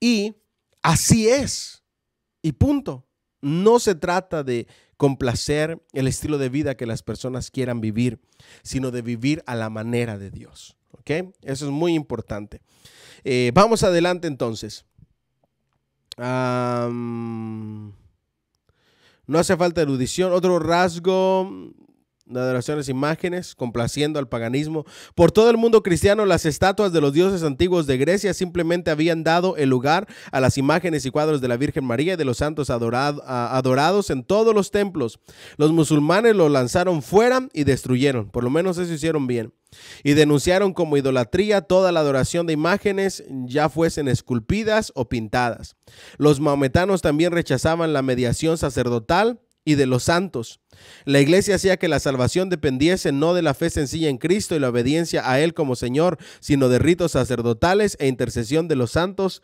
Y así es, y punto. No se trata de complacer el estilo de vida que las personas quieran vivir, sino de vivir a la manera de Dios. ¿Ok? Eso es muy importante. Vamos adelante entonces. No hace falta erudición. Otro rasgo de adoraciones, imágenes, complaciendo al paganismo. Por todo el mundo cristiano, las estatuas de los dioses antiguos de Grecia simplemente habían dado el lugar a las imágenes y cuadros de la Virgen María y de los santos adorados en todos los templos. Los musulmanes lo lanzaron fuera y destruyeron, por lo menos eso hicieron bien, y denunciaron como idolatría toda la adoración de imágenes, ya fuesen esculpidas o pintadas. Los maometanos también rechazaban la mediación sacerdotal y de los santos. La iglesia hacía que la salvación dependiese no de la fe sencilla en Cristo y la obediencia a Él como Señor, sino de ritos sacerdotales e intercesión de los santos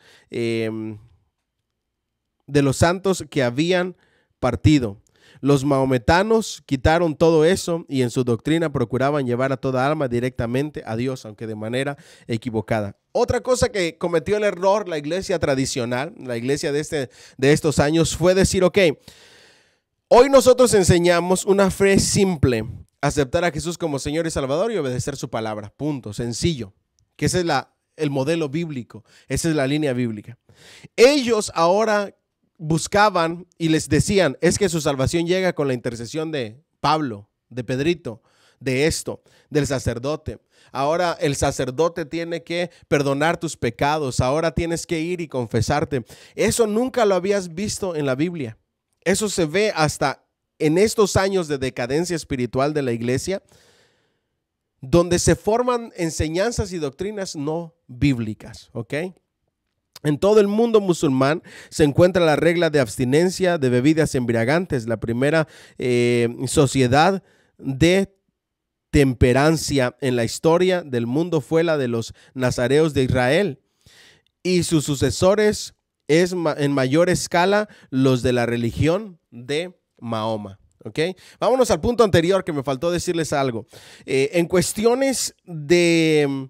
que habían partido. Los maometanos quitaron todo eso y en su doctrina procuraban llevar a toda alma directamente a Dios, aunque de manera equivocada. Otra cosa que cometió el error la iglesia tradicional, la iglesia de estos años, fue decir, ok, hoy nosotros enseñamos una fe simple, aceptar a Jesús como Señor y Salvador y obedecer su palabra, punto, sencillo, que ese es el modelo bíblico, esa es la línea bíblica. Ellos ahora buscaban y les decían, es que su salvación llega con la intercesión de Pablo, de Pedrito, de esto, del sacerdote. Ahora el sacerdote tiene que perdonar tus pecados, ahora tienes que ir y confesarte. Eso nunca lo habías visto en la Biblia. Eso se ve hasta en estos años de decadencia espiritual de la iglesia, donde se forman enseñanzas y doctrinas no bíblicas, ¿ok? En todo el mundo musulmán se encuentra la regla de abstinencia de bebidas embriagantes. La primera sociedad de temperancia en la historia del mundo fue la de los nazareos de Israel, y sus sucesores es en mayor escala los de la religión de Mahoma. ¿Ok? Vámonos al punto anterior, que me faltó decirles algo. En cuestiones de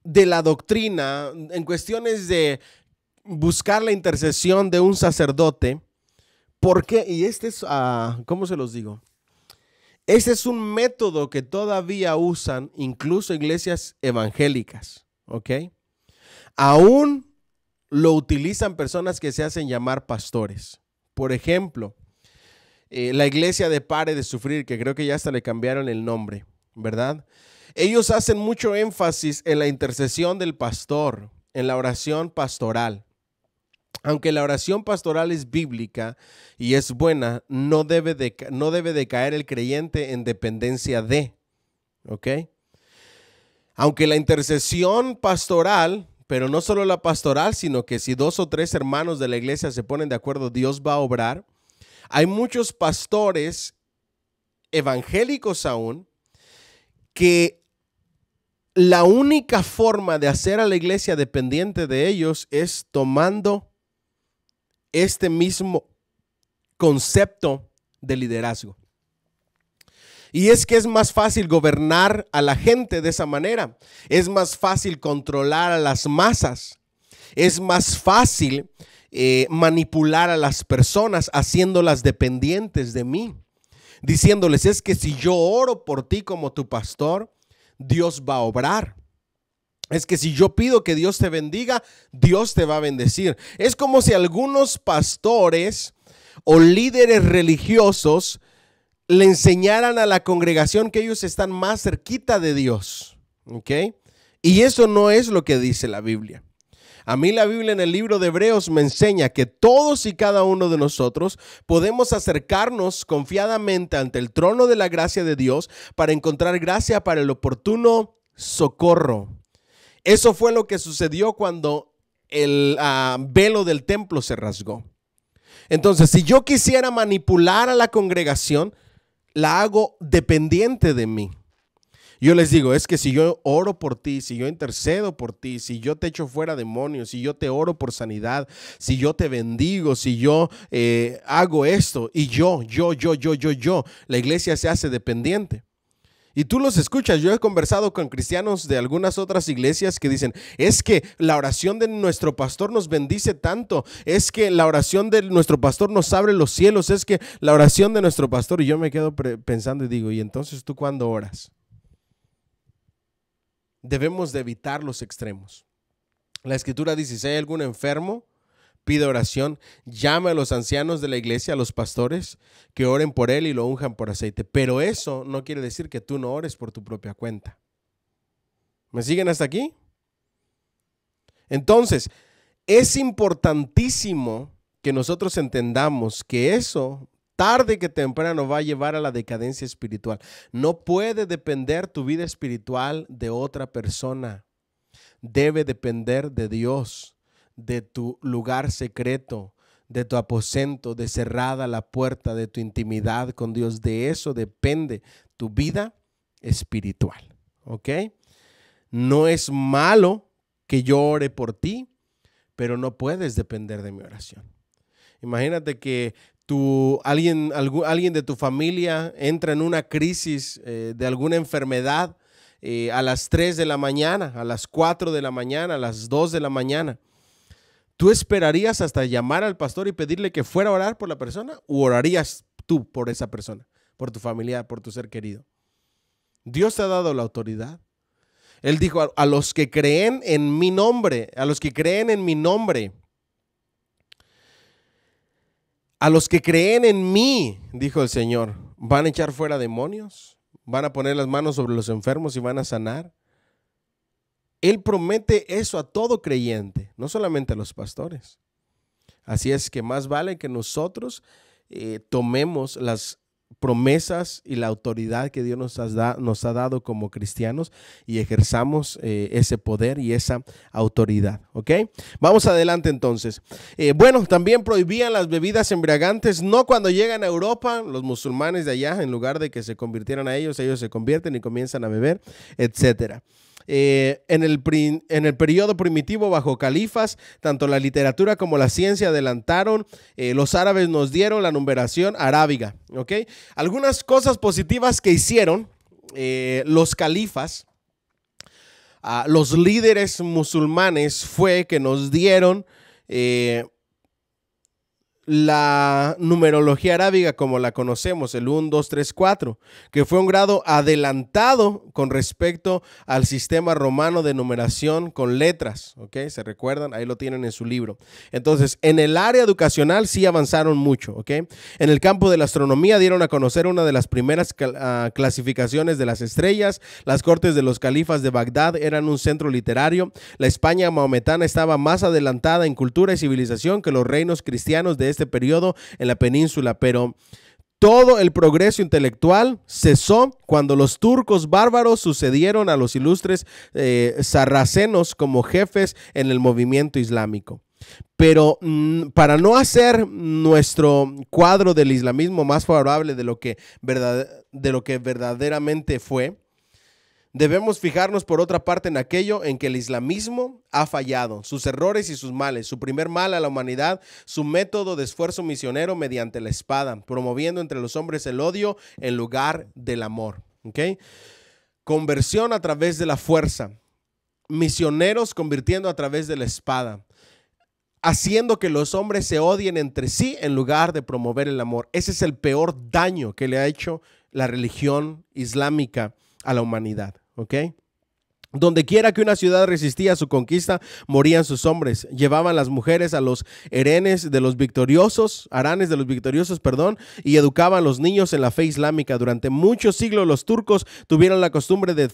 la doctrina, en cuestiones de buscar la intercesión de un sacerdote, ¿por qué? Y este es, ¿cómo se los digo? Este es un método que todavía usan incluso iglesias evangélicas, ¿ok? Aún lo utilizan personas que se hacen llamar pastores. Por ejemplo, la iglesia de Pare de Sufrir, que creo que ya hasta le cambiaron el nombre, ¿verdad? Ellos hacen mucho énfasis en la intercesión del pastor, en la oración pastoral. Aunque la oración pastoral es bíblica y es buena, no debe de caer el creyente en dependencia de, ¿ok? Aunque la intercesión pastoral, pero no solo la pastoral, sino que si 2 o 3 hermanos de la iglesia se ponen de acuerdo, Dios va a obrar. Hay muchos pastores evangélicos aún que la única forma de hacer a la iglesia dependiente de ellos es tomando este mismo concepto de liderazgo. Y es que es más fácil gobernar a la gente de esa manera. Es más fácil controlar a las masas. Es más fácil manipular a las personas haciéndolas dependientes de mí. Diciéndoles, es que si yo oro por ti como tu pastor, Dios va a obrar. Es que si yo pido que Dios te bendiga, Dios te va a bendecir. Es como si algunos pastores o líderes religiosos le enseñaran a la congregación que ellos están más cerquita de Dios. ¿Ok? Y eso no es lo que dice la Biblia. A mí la Biblia en el libro de Hebreos me enseña que todos y cada uno de nosotros podemos acercarnos confiadamente ante el trono de la gracia de Dios para encontrar gracia para el oportuno socorro. Eso fue lo que sucedió cuando el velo del templo se rasgó. Entonces, si yo quisiera manipular a la congregación, la hago dependiente de mí. Yo les digo, es que si yo oro por ti, si yo intercedo por ti, si yo te echo fuera demonios, si yo te oro por sanidad, si yo te bendigo, si yo hago esto y yo, la iglesia se hace dependiente. Y tú los escuchas. Yo he conversado con cristianos de algunas otras iglesias que dicen, es que la oración de nuestro pastor nos bendice tanto, es que la oración de nuestro pastor nos abre los cielos, es que la oración de nuestro pastor, y yo me quedo pensando y digo, ¿y entonces tú cuándo oras? Debemos de evitar los extremos. La escritura dice, si hay algún enfermo, pide oración, llame a los ancianos de la iglesia, a los pastores, que oren por él y lo unjan por aceite. Pero eso no quiere decir que tú no ores por tu propia cuenta. ¿Me siguen hasta aquí? Entonces, es importantísimo que nosotros entendamos que eso, tarde que temprano, va a llevar a la decadencia espiritual. No puede depender tu vida espiritual de otra persona. Debe depender de Dios, de tu lugar secreto, de tu aposento, de cerrada la puerta, de tu intimidad con Dios. De eso depende tu vida espiritual. ¿Ok? No es malo que yo ore por ti, pero no puedes depender de mi oración. Imagínate que alguien de tu familia entra en una crisis de alguna enfermedad a las 3 de la mañana, a las 4 de la mañana, a las 2 de la mañana. ¿Tú esperarías hasta llamar al pastor y pedirle que fuera a orar por la persona? ¿O orarías tú por esa persona, por tu familiar, por tu ser querido? Dios te ha dado la autoridad. Él dijo a los que creen en mi nombre, a los que creen en mi nombre, a los que creen en mí, dijo el Señor, van a echar fuera demonios, van a poner las manos sobre los enfermos y van a sanar. Él promete eso a todo creyente, no solamente a los pastores. Así es que más vale que nosotros tomemos las promesas y la autoridad que Dios nos ha dado como cristianos y ejerzamos ese poder y esa autoridad. ¿Ok? Vamos adelante entonces. Bueno, también prohibían las bebidas embriagantes, no cuando llegan a Europa, los musulmanes de allá, en lugar de que se convirtieran a ellos se convierten y comienzan a beber, etcétera. En el periodo primitivo bajo califas, tanto la literatura como la ciencia adelantaron. Los árabes nos dieron la numeración arábiga. ¿Okay? Algunas cosas positivas que hicieron los califas, los líderes musulmanes, fue que nos dieron la numerología arábiga como la conocemos, el 1, 2, 3, 4, que fue un grado adelantado con respecto al sistema romano de numeración con letras. ¿Ok? ¿Se recuerdan? Ahí lo tienen en su libro. Entonces, en el área educacional sí avanzaron mucho. ¿Ok? En el campo de la astronomía dieron a conocer una de las primeras clasificaciones de las estrellas. Las cortes de los califas de Bagdad eran un centro literario. La España maometana estaba más adelantada en cultura y civilización que los reinos cristianos de este periodo en la península, pero Todo el progreso intelectual cesó cuando los turcos bárbaros sucedieron a los ilustres sarracenos como jefes en el movimiento islámico. Pero para no hacer nuestro cuadro del islamismo más favorable de lo que verdaderamente fue, debemos fijarnos por otra parte en aquello en que el islamismo ha fallado, sus errores y sus males, su primer mal a la humanidad, su método de esfuerzo misionero mediante la espada, promoviendo entre los hombres el odio en lugar del amor. ¿Okay? Conversión a través de la fuerza, misioneros convirtiendo a través de la espada, haciendo que los hombres se odien entre sí en lugar de promover el amor. Ese es el peor daño que le ha hecho la religión islámica a la humanidad. ¿Ok? Donde quiera que una ciudad resistía a su conquista, morían sus hombres. Llevaban las mujeres a los haranes de los victoriosos, y educaban a los niños en la fe islámica. Durante muchos siglos los turcos tuvieron la costumbre de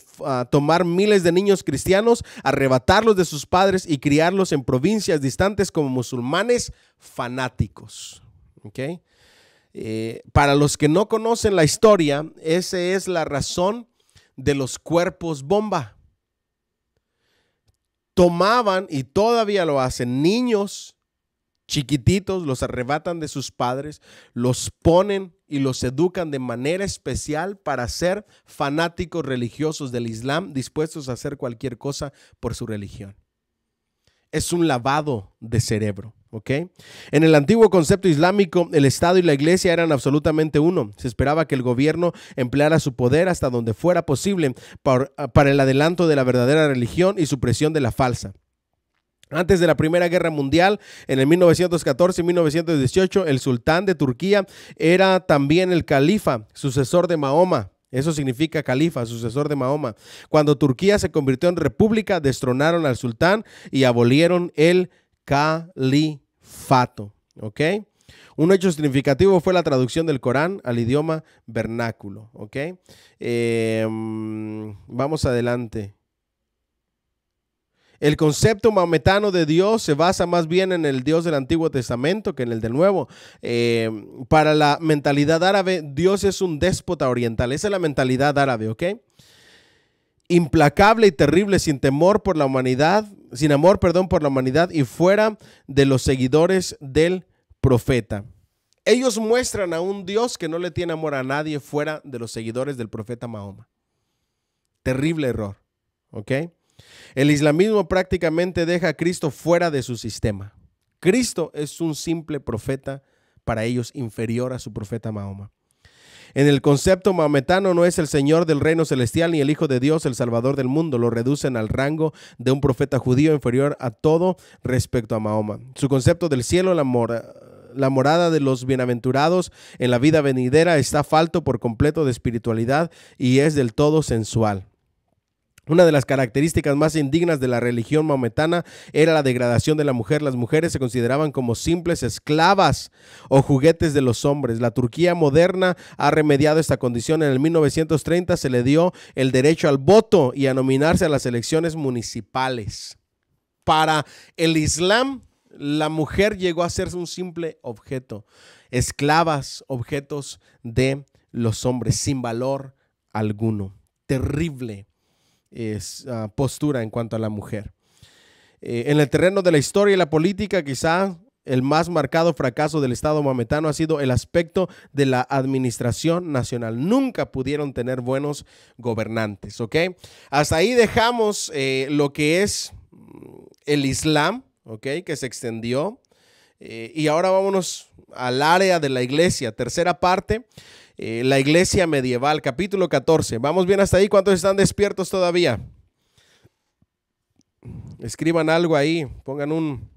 tomar miles de niños cristianos, arrebatarlos de sus padres y criarlos en provincias distantes como musulmanes fanáticos. ¿Ok? Para los que no conocen la historia, esa es la razón de los cuerpos bomba. Tomaban, y todavía lo hacen, niños chiquititos, los arrebatan de sus padres, los ponen y los educan de manera especial para ser fanáticos religiosos del Islam, dispuestos a hacer cualquier cosa por su religión. Es un lavado de cerebro. ¿Ok? En el antiguo concepto islámico, el Estado y la Iglesia eran absolutamente uno. Se esperaba que el gobierno empleara su poder hasta donde fuera posible para el adelanto de la verdadera religión y supresión de la falsa. Antes de la Primera Guerra Mundial, en el 1914 y 1918, el sultán de Turquía era también el califa, sucesor de Mahoma. Eso significa califa, sucesor de Mahoma. Cuando Turquía se convirtió en república, destronaron al sultán y abolieron el califato. ¿Ok? Un hecho significativo fue la traducción del Corán al idioma vernáculo. ¿Ok? Vamos adelante. El concepto maometano de Dios se basa más bien en el Dios del Antiguo Testamento que en el del Nuevo. Para la mentalidad árabe, Dios es un déspota oriental. Esa es la mentalidad árabe, ¿ok? Implacable y terrible, sin temor por la humanidad, sin amor, por la humanidad y fuera de los seguidores del profeta. Ellos muestran a un Dios que no le tiene amor a nadie fuera de los seguidores del profeta Mahoma. Terrible error, ¿ok? El islamismo prácticamente deja a Cristo fuera de su sistema. Cristo es un simple profeta para ellos, inferior a su profeta Mahoma. En el concepto maometano no es el Señor del reino celestial ni el Hijo de Dios, el Salvador del mundo. Lo reducen al rango de un profeta judío inferior a todo respecto a Mahoma. Su concepto del cielo, la morada de los bienaventurados en la vida venidera, está falto por completo de espiritualidad y es del todo sensual. Una de las características más indignas de la religión maometana era la degradación de la mujer. Las mujeres se consideraban como simples esclavas o juguetes de los hombres. La Turquía moderna ha remediado esta condición. En el 1930 se le dio el derecho al voto y a nominarse a las elecciones municipales. Para el Islam, la mujer llegó a ser un simple objeto, esclavas, objetos de los hombres, sin valor alguno. Terrible postura en cuanto a la mujer. En el terreno de la historia y la política, quizá el más marcado fracaso del Estado maometano ha sido el aspecto de la administración nacional. Nunca pudieron tener buenos gobernantes, ¿ok? Hasta ahí dejamos lo que es el Islam, ¿ok? Que se extendió. Y ahora vámonos al área de la iglesia, tercera parte. La iglesia medieval, capítulo 14. ¿Vamos bien hasta ahí? ¿Cuántos están despiertos todavía? Escriban algo ahí, pongan un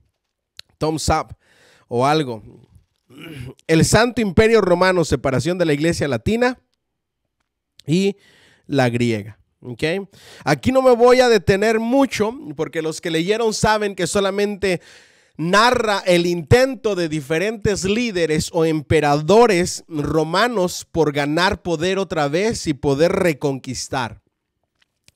thumbs up o algo. El Santo Imperio Romano, separación de la iglesia latina y la griega. ¿Okay? Aquí no me voy a detener mucho porque los que leyeron saben que solamente narra el intento de diferentes líderes o emperadores romanos por ganar poder otra vez y poder reconquistar.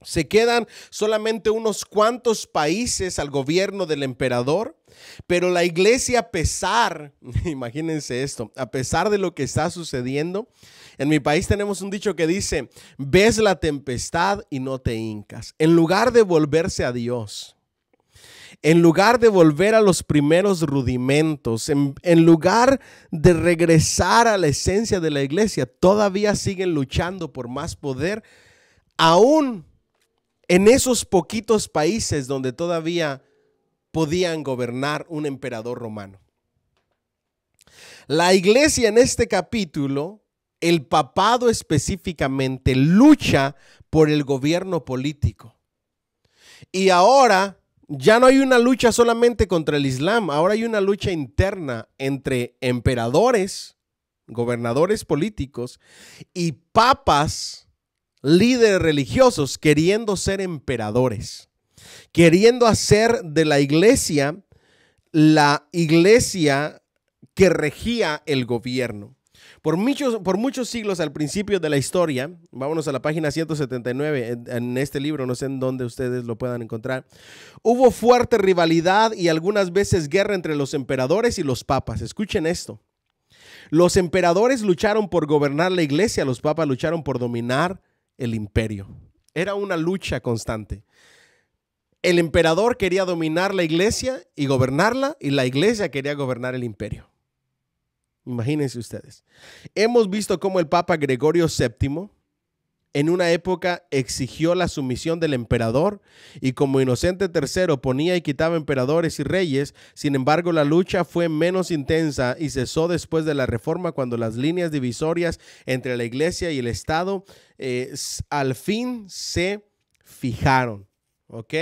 Se quedan solamente unos cuantos países al gobierno del emperador, pero la iglesia, a pesar, imagínense esto, a pesar de lo que está sucediendo, en mi país tenemos un dicho que dice: ves la tempestad y no te hincas. En lugar de volverse a Dios, en lugar de volver a los primeros rudimentos, en lugar de regresar a la esencia de la iglesia, todavía siguen luchando por más poder, aún en esos poquitos países donde todavía podían gobernar un emperador romano. La iglesia en este capítulo, el papado específicamente, lucha por el gobierno político. Y ahora ya no hay una lucha solamente contra el Islam, ahora hay una lucha interna entre emperadores, gobernadores políticos y papas, líderes religiosos, queriendo ser emperadores, queriendo hacer de la iglesia que regía el gobierno. Por muchos siglos al principio de la historia, vámonos a la página 179 en este libro, no sé en dónde ustedes lo puedan encontrar, hubo fuerte rivalidad y algunas veces guerra entre los emperadores y los papas. Escuchen esto. Los emperadores lucharon por gobernar la iglesia, los papas lucharon por dominar el imperio. Era una lucha constante. El emperador quería dominar la iglesia y gobernarla, y la iglesia quería gobernar el imperio. Imagínense ustedes. Hemos visto cómo el Papa Gregorio VII en una época exigió la sumisión del emperador y como Inocente III ponía y quitaba emperadores y reyes. Sin embargo, la lucha fue menos intensa y cesó después de la Reforma, cuando las líneas divisorias entre la iglesia y el Estado al fin se fijaron. ¿Ok?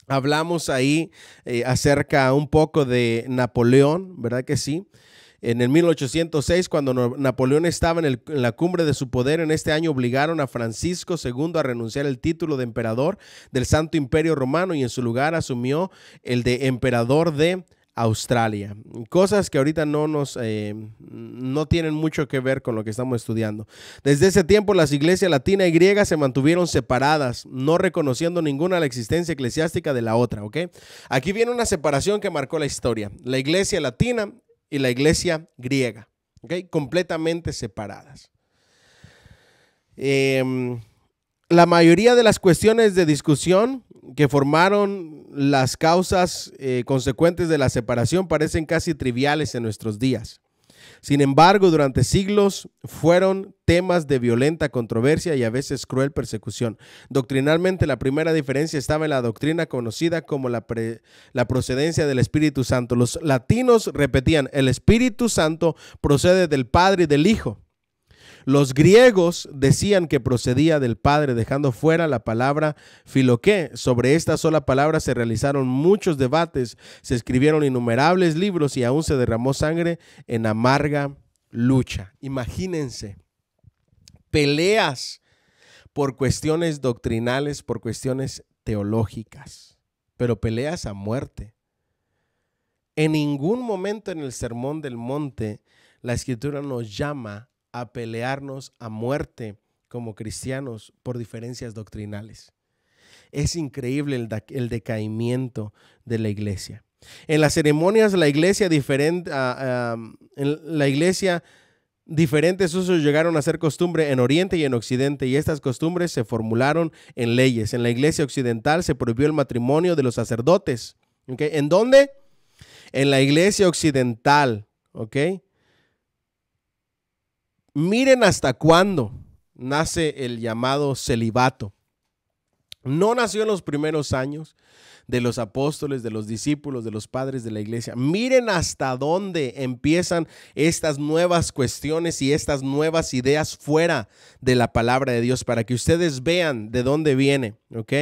Hablamos ahí acerca un poco de Napoleón, ¿verdad que sí? En el 1806, cuando Napoleón estaba en la cumbre de su poder, en este año obligaron a Francisco II a renunciar al título de emperador del Santo Imperio Romano y en su lugar asumió el de emperador de Australia. Cosas que ahorita no tienen mucho que ver con lo que estamos estudiando. Desde ese tiempo, las iglesias latina y griega se mantuvieron separadas, no reconociendo ninguna la existencia eclesiástica de la otra. ¿Ok? Aquí viene una separación que marcó la historia. La iglesia latina y la iglesia griega, ¿okay? Completamente separadas. La mayoría de las cuestiones de discusión que formaron las causas consecuentes de la separación parecen casi triviales en nuestros días. Sin embargo, durante siglos fueron temas de violenta controversia y a veces cruel persecución. Doctrinalmente, la primera diferencia estaba en la doctrina conocida como la procedencia del Espíritu Santo. Los latinos repetían: el Espíritu Santo procede del Padre y del Hijo. Los griegos decían que procedía del Padre, dejando fuera la palabra filoqué. Sobre esta sola palabra se realizaron muchos debates, se escribieron innumerables libros y aún se derramó sangre en amarga lucha. Imagínense, peleas por cuestiones doctrinales, por cuestiones teológicas, pero peleas a muerte. En ningún momento en el Sermón del Monte la Escritura nos llama a pelearnos a muerte como cristianos por diferencias doctrinales. Es increíble el decaimiento de la iglesia. En las ceremonias, diferentes usos llegaron a ser costumbre en Oriente y en Occidente, y estas costumbres se formularon en leyes. En la iglesia occidental se prohibió el matrimonio de los sacerdotes. ¿Okay? ¿En dónde? En la iglesia occidental. ¿Ok? Miren hasta cuándo nace el llamado celibato. No nació en los primeros años de los apóstoles, de los discípulos, de los padres de la iglesia. Miren hasta dónde empiezan estas nuevas cuestiones y estas nuevas ideas fuera de la palabra de Dios, para que ustedes vean de dónde viene, ¿ok?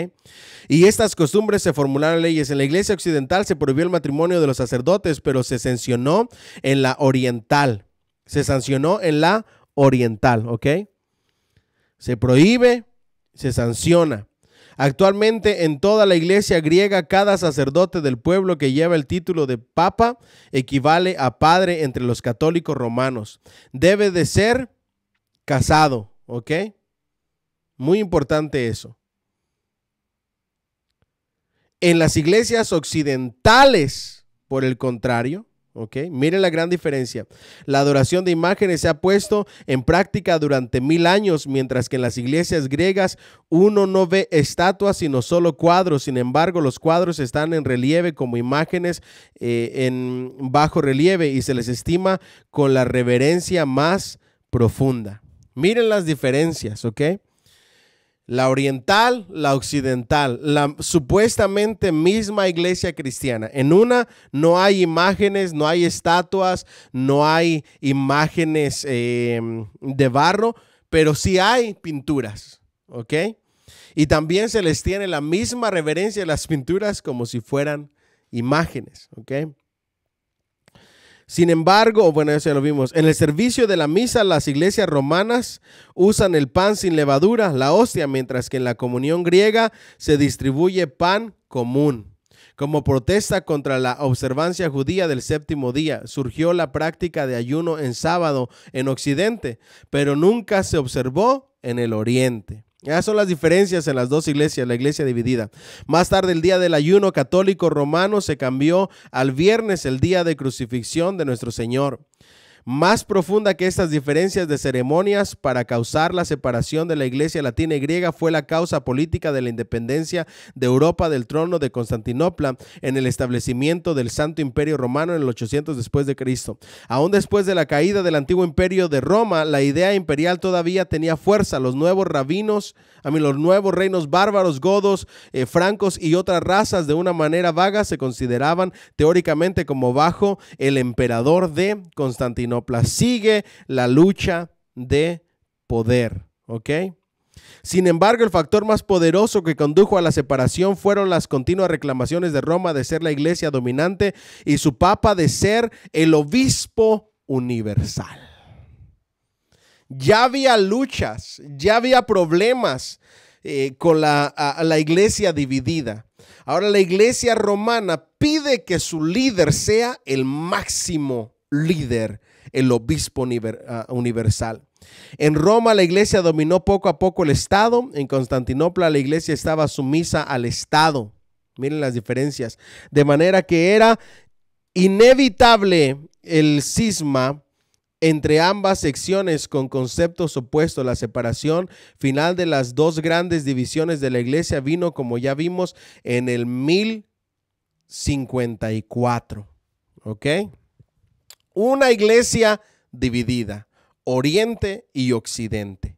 Y estas costumbres se formularon leyes. En la iglesia occidental se prohibió el matrimonio de los sacerdotes, pero se sancionó en la oriental. ¿Ok? Se prohíbe, se sanciona. Actualmente en toda la iglesia griega, cada sacerdote del pueblo que lleva el título de papa equivale a padre entre los católicos romanos. Debe de ser casado, ¿ok? Muy importante eso. En las iglesias occidentales, por el contrario, miren la gran diferencia. La adoración de imágenes se ha puesto en práctica durante 1000 años, mientras que en las iglesias griegas uno no ve estatuas sino solo cuadros. Sin embargo, los cuadros están en relieve como imágenes en bajo relieve y se les estima con la reverencia más profunda. Miren las diferencias, La oriental, la occidental, la supuestamente misma iglesia cristiana. En una no hay imágenes, no hay estatuas, no hay imágenes de barro, pero sí hay pinturas, Y también se les tiene la misma reverencia a las pinturas como si fueran imágenes, Sin embargo, bueno, eso ya lo vimos. En el servicio de la misa, las iglesias romanas usan el pan sin levadura, la hostia, mientras que en la comunión griega se distribuye pan común. Como protesta contra la observancia judía del séptimo día, surgió la práctica de ayuno en sábado en Occidente, pero nunca se observó en el Oriente. Esas son las diferencias en las dos iglesias, la iglesia dividida. Más tarde, el día del ayuno católico romano se cambió al viernes, el día de crucifixión de nuestro Señor. Más profunda que estas diferencias de ceremonias para causar la separación de la iglesia latina y griega fue la causa política de la independencia de Europa del trono de Constantinopla en el establecimiento del Santo Imperio Romano en el 800 después de Cristo. Aún después de la caída del antiguo imperio de Roma, la idea imperial todavía tenía fuerza. Los nuevos reinos bárbaros, godos, francos y otras razas de una manera vaga se consideraban teóricamente como bajo el emperador de Constantinopla. Sigue la lucha de poder, Sin embargo, el factor más poderoso que condujo a la separación fueron las continuas reclamaciones de Roma de ser la iglesia dominante y su papa de ser el obispo universal. Ya había luchas, ya había problemas con la iglesia dividida. Ahora la iglesia romana pide que su líder sea el máximo líder, el obispo universal. En Roma la iglesia dominó poco a poco el Estado. En Constantinopla la iglesia estaba sumisa al Estado. Miren las diferencias. De manera que era inevitable el cisma entre ambas secciones con conceptos opuestos. La separación final de las dos grandes divisiones de la iglesia vino, como ya vimos, en el 1054. Una iglesia dividida, Oriente y Occidente,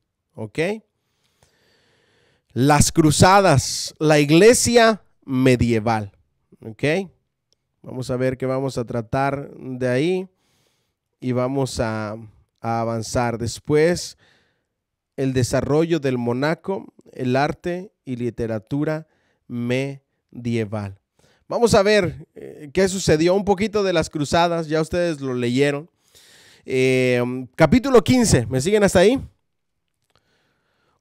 Las cruzadas, la iglesia medieval, Vamos a ver qué vamos a tratar de ahí y vamos a avanzar. Después, el desarrollo del monaco, el arte y literatura medieval. Vamos a ver qué sucedió, un poquito de las cruzadas, ya ustedes lo leyeron. Capítulo 15, ¿me siguen hasta ahí?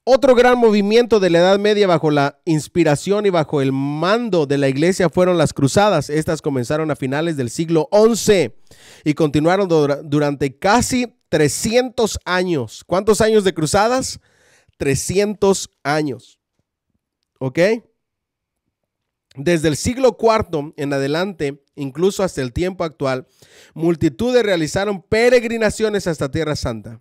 Otro gran movimiento de la Edad Media bajo la inspiración y bajo el mando de la iglesia fueron las cruzadas. Estas comenzaron a finales del siglo XI y continuaron durante casi 300 años. ¿Cuántos años de cruzadas? 300 años. Desde el siglo IV en adelante, incluso hasta el tiempo actual, multitudes realizaron peregrinaciones hasta Tierra Santa.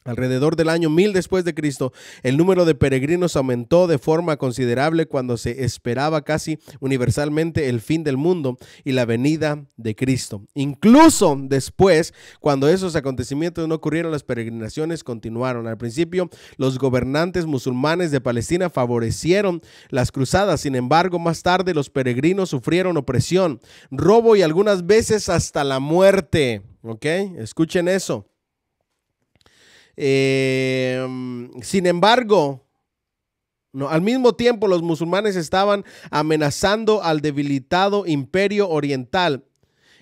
Alrededor del año 1000 después de Cristo, el número de peregrinos aumentó de forma considerable cuando se esperaba casi universalmente el fin del mundo y la venida de Cristo. Incluso después, cuando esos acontecimientos no ocurrieron, las peregrinaciones continuaron. Al principio, los gobernantes musulmanes de Palestina favorecieron las cruzadas. Sin embargo, más tarde los peregrinos sufrieron opresión, robo y algunas veces hasta la muerte. Escuchen eso. Sin embargo, al mismo tiempo los musulmanes estaban amenazando al debilitado imperio oriental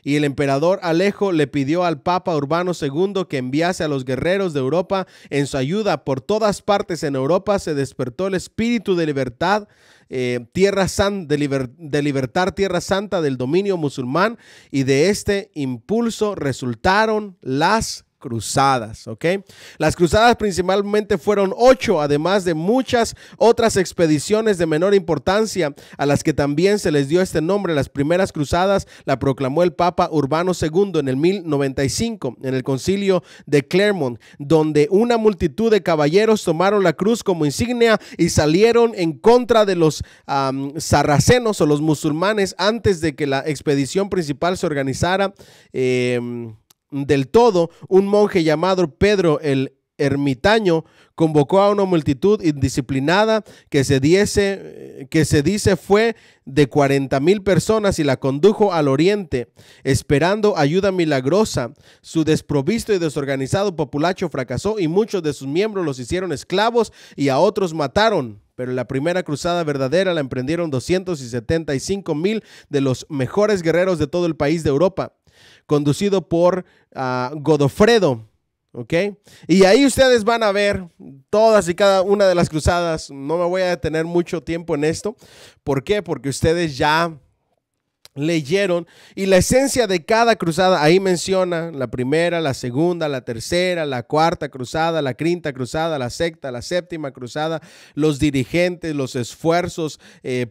y el emperador Alejo le pidió al Papa Urbano II que enviase a los guerreros de Europa en su ayuda. Por todas partes en Europa se despertó el espíritu de libertad, de libertar Tierra Santa del dominio musulmán, y de este impulso resultaron las cruzadas, ¿ok? Las cruzadas principalmente fueron 8, además de muchas otras expediciones de menor importancia a las que también se les dio este nombre. Las primeras cruzadas la proclamó el Papa Urbano II en el 1095 en el concilio de Clermont, donde una multitud de caballeros tomaron la cruz como insignia y salieron en contra de los sarracenos o los musulmanes antes de que la expedición principal se organizara del todo. Un monje llamado Pedro el Ermitaño convocó a una multitud indisciplinada que se dice fue de 40,000 personas y la condujo al oriente esperando ayuda milagrosa. Su desprovisto y desorganizado populacho fracasó y muchos de sus miembros los hicieron esclavos y a otros mataron. Pero la primera cruzada verdadera la emprendieron 275,000 de los mejores guerreros de todo el país de Europa, conducido por Godofredo. ¿Ok? Y ahí ustedes van a ver todas y cada una de las cruzadas. No me voy a detener mucho tiempo en esto. ¿Por qué? Porque ustedes ya leyeron y la esencia de cada cruzada ahí menciona la primera, la segunda, la tercera, la cuarta cruzada, la quinta cruzada, la sexta, la séptima cruzada, los dirigentes, los esfuerzos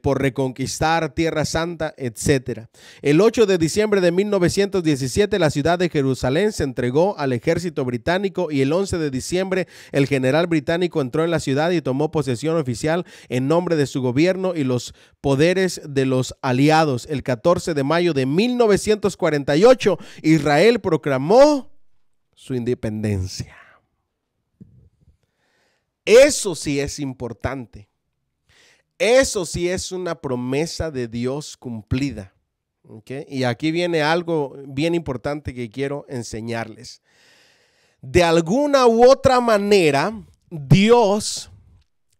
por reconquistar Tierra Santa, etcétera. El 8 de diciembre de 1917 la ciudad de Jerusalén se entregó al ejército británico y el 11 de diciembre el general británico entró en la ciudad y tomó posesión oficial en nombre de su gobierno y los poderes de los aliados. El 14 de mayo de 1948, Israel proclamó su independencia. Eso sí es importante. Eso sí es una promesa de Dios cumplida. ¿Okay? Y aquí viene algo bien importante que quiero enseñarles. De alguna u otra manera, Dios,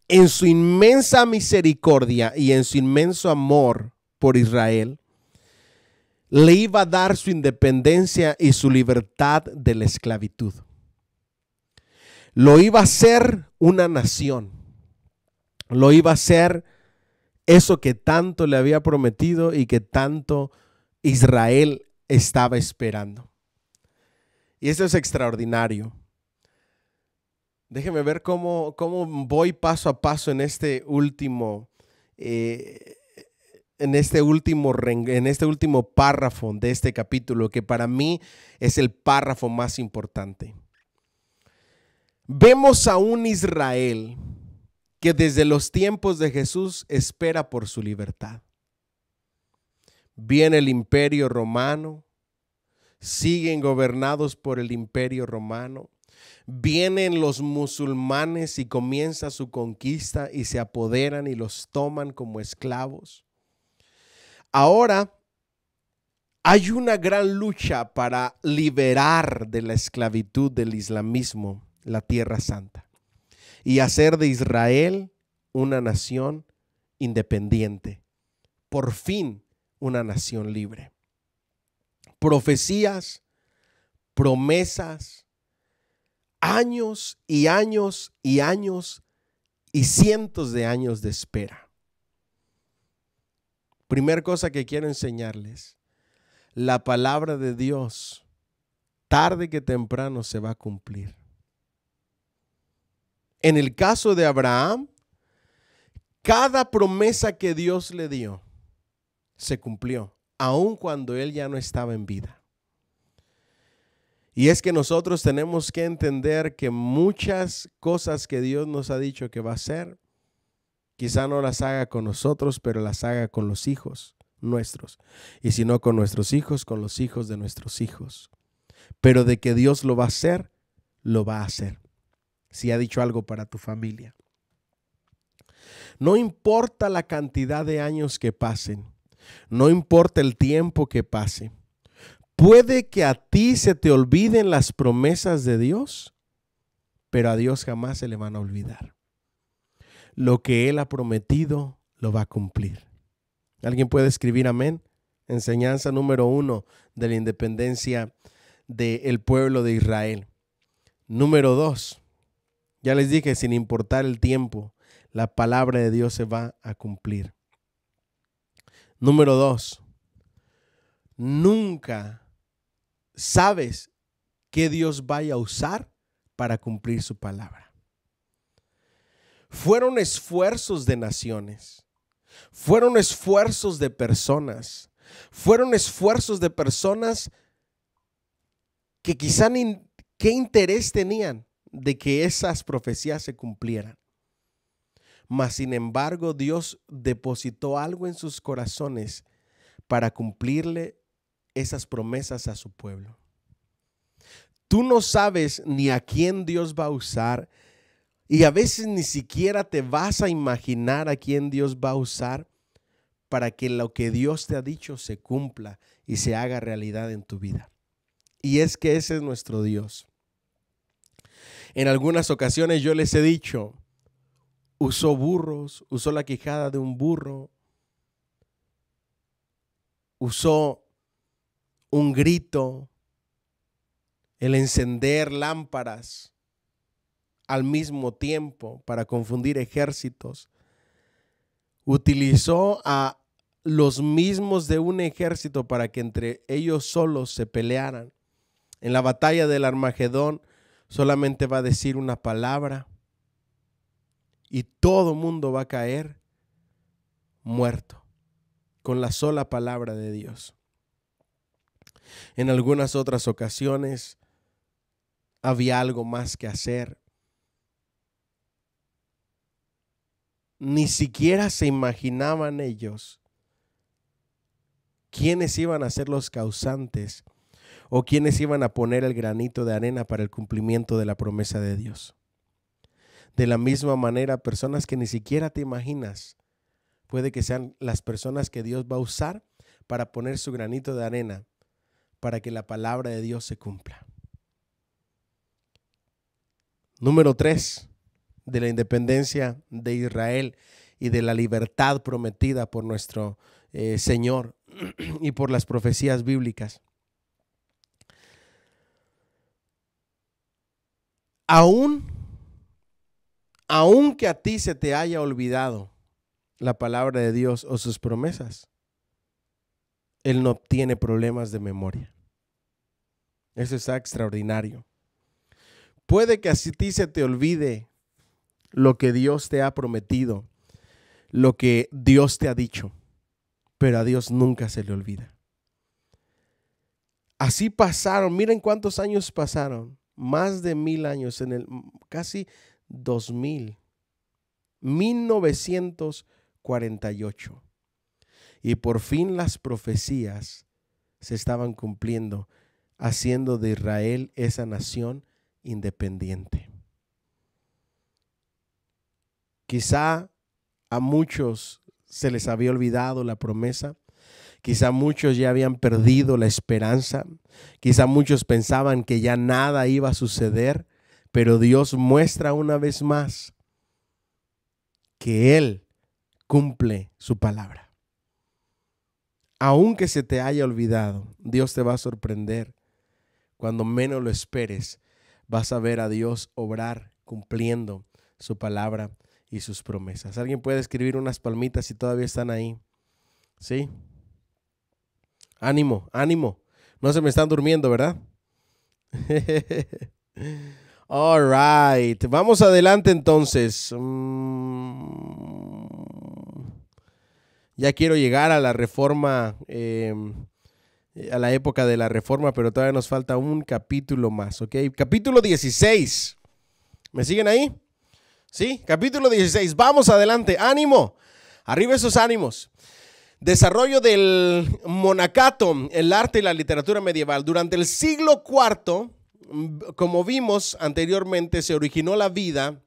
en su inmensa misericordia y en su inmenso amor por Israel, le iba a dar su independencia y su libertad de la esclavitud. Lo iba a hacer una nación. Lo iba a hacer eso que tanto le había prometido y que tanto Israel estaba esperando. Y eso es extraordinario. Déjeme ver cómo voy paso a paso en este último en este último párrafo de este capítulo, que para mí es el párrafo más importante. Vemos a un Israel que desde los tiempos de Jesús espera por su libertad. Viene el imperio romano, siguen gobernados por el imperio romano. Vienen los musulmanes y comienza su conquista y se apoderan y los toman como esclavos. Ahora hay una gran lucha para liberar de la esclavitud del islamismo la Tierra Santa y hacer de Israel una nación independiente, por fin una nación libre. Profecías, promesas, años y años y años y cientos de años de espera. Primera cosa que quiero enseñarles, la palabra de Dios, tarde que temprano se va a cumplir. En el caso de Abraham, cada promesa que Dios le dio se cumplió, aun cuando él ya no estaba en vida. Y es que nosotros tenemos que entender que muchas cosas que Dios nos ha dicho que va a hacer, quizá no las haga con nosotros, pero las haga con los hijos nuestros. Y si no con nuestros hijos, con los hijos de nuestros hijos. Pero de que Dios lo va a hacer, lo va a hacer. Si ha dicho algo para tu familia. No importa la cantidad de años que pasen. No importa el tiempo que pase. Puede que a ti se te olviden las promesas de Dios, pero a Dios jamás se le van a olvidar. Lo que Él ha prometido lo va a cumplir. ¿Alguien puede escribir amén? Enseñanza número 1 de la independencia del pueblo de Israel. Número 2, ya les dije, sin importar el tiempo, la palabra de Dios se va a cumplir. Número 2, nunca sabes que Dios vaya a usar para cumplir su palabra. Fueron esfuerzos de naciones, fueron esfuerzos de personas, fueron esfuerzos de personas que quizá ni qué interés tenían de que esas profecías se cumplieran. Mas sin embargo, Dios depositó algo en sus corazones para cumplirle esas promesas a su pueblo. Tú no sabes ni a quién Dios va a usar y a veces ni siquiera te vas a imaginar a quién Dios va a usar para que lo que Dios te ha dicho se cumpla y se haga realidad en tu vida. Y es que ese es nuestro Dios. En algunas ocasiones yo les he dicho, usó burros, usó la quijada de un burro, usó un grito, el encender lámparas al mismo tiempo para confundir ejércitos. Utilizó a los mismos de un ejército para que entre ellos solos se pelearan. En la batalla del Armagedón solamente va a decir una palabra y todo mundo va a caer muerto con la sola palabra de Dios. En algunas otras ocasiones había algo más que hacer. Ni siquiera se imaginaban ellos quiénes iban a ser los causantes o quiénes iban a poner el granito de arena para el cumplimiento de la promesa de Dios. De la misma manera, personas que ni siquiera te imaginas, puede que sean las personas que Dios va a usar para poner su granito de arena para que la palabra de Dios se cumpla. Número 3, de la independencia de Israel y de la libertad prometida por nuestro Señor y por las profecías bíblicas. Aunque a ti se te haya olvidado la palabra de Dios o sus promesas, Él no tiene problemas de memoria. Eso está extraordinario. Puede que a ti se te olvide lo que Dios te ha prometido, lo que Dios te ha dicho, pero a Dios nunca se le olvida. Así pasaron, miren cuántos años pasaron, más de 1000 años, casi 2000, 1948. Y por fin las profecías se estaban cumpliendo, haciendo de Israel esa nación independiente. Quizá a muchos se les había olvidado la promesa, quizá muchos ya habían perdido la esperanza, quizá muchos pensaban que ya nada iba a suceder, pero Dios muestra una vez más que Él cumple su palabra. Aunque se te haya olvidado, Dios te va a sorprender. Cuando menos lo esperes, vas a ver a Dios obrar cumpliendo su palabra y sus promesas. ¿Alguien puede escribir unas palmitas si todavía están ahí? ¿Sí? Ánimo, ánimo. No se me están durmiendo, ¿verdad? All right. Vamos adelante entonces. Ya quiero llegar a la reforma, a la época de la reforma, pero todavía nos falta un capítulo más, ¿ok? Capítulo 16. ¿Me siguen ahí? Sí, capítulo 16. Vamos adelante. Ánimo. Arriba esos ánimos. Desarrollo del monacato, el arte y la literatura medieval. Durante el siglo IV, como vimos anteriormente, se originó la vida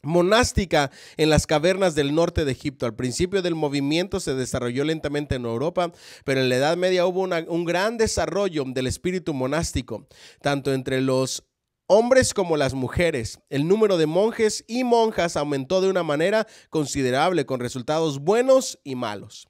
monástica en las cavernas del norte de Egipto. Al principio del movimiento se desarrolló lentamente en Europa, pero en la Edad Media hubo un gran desarrollo del espíritu monástico, tanto entre los hombres como las mujeres. El número de monjes y monjas aumentó de una manera considerable, con resultados buenos y malos.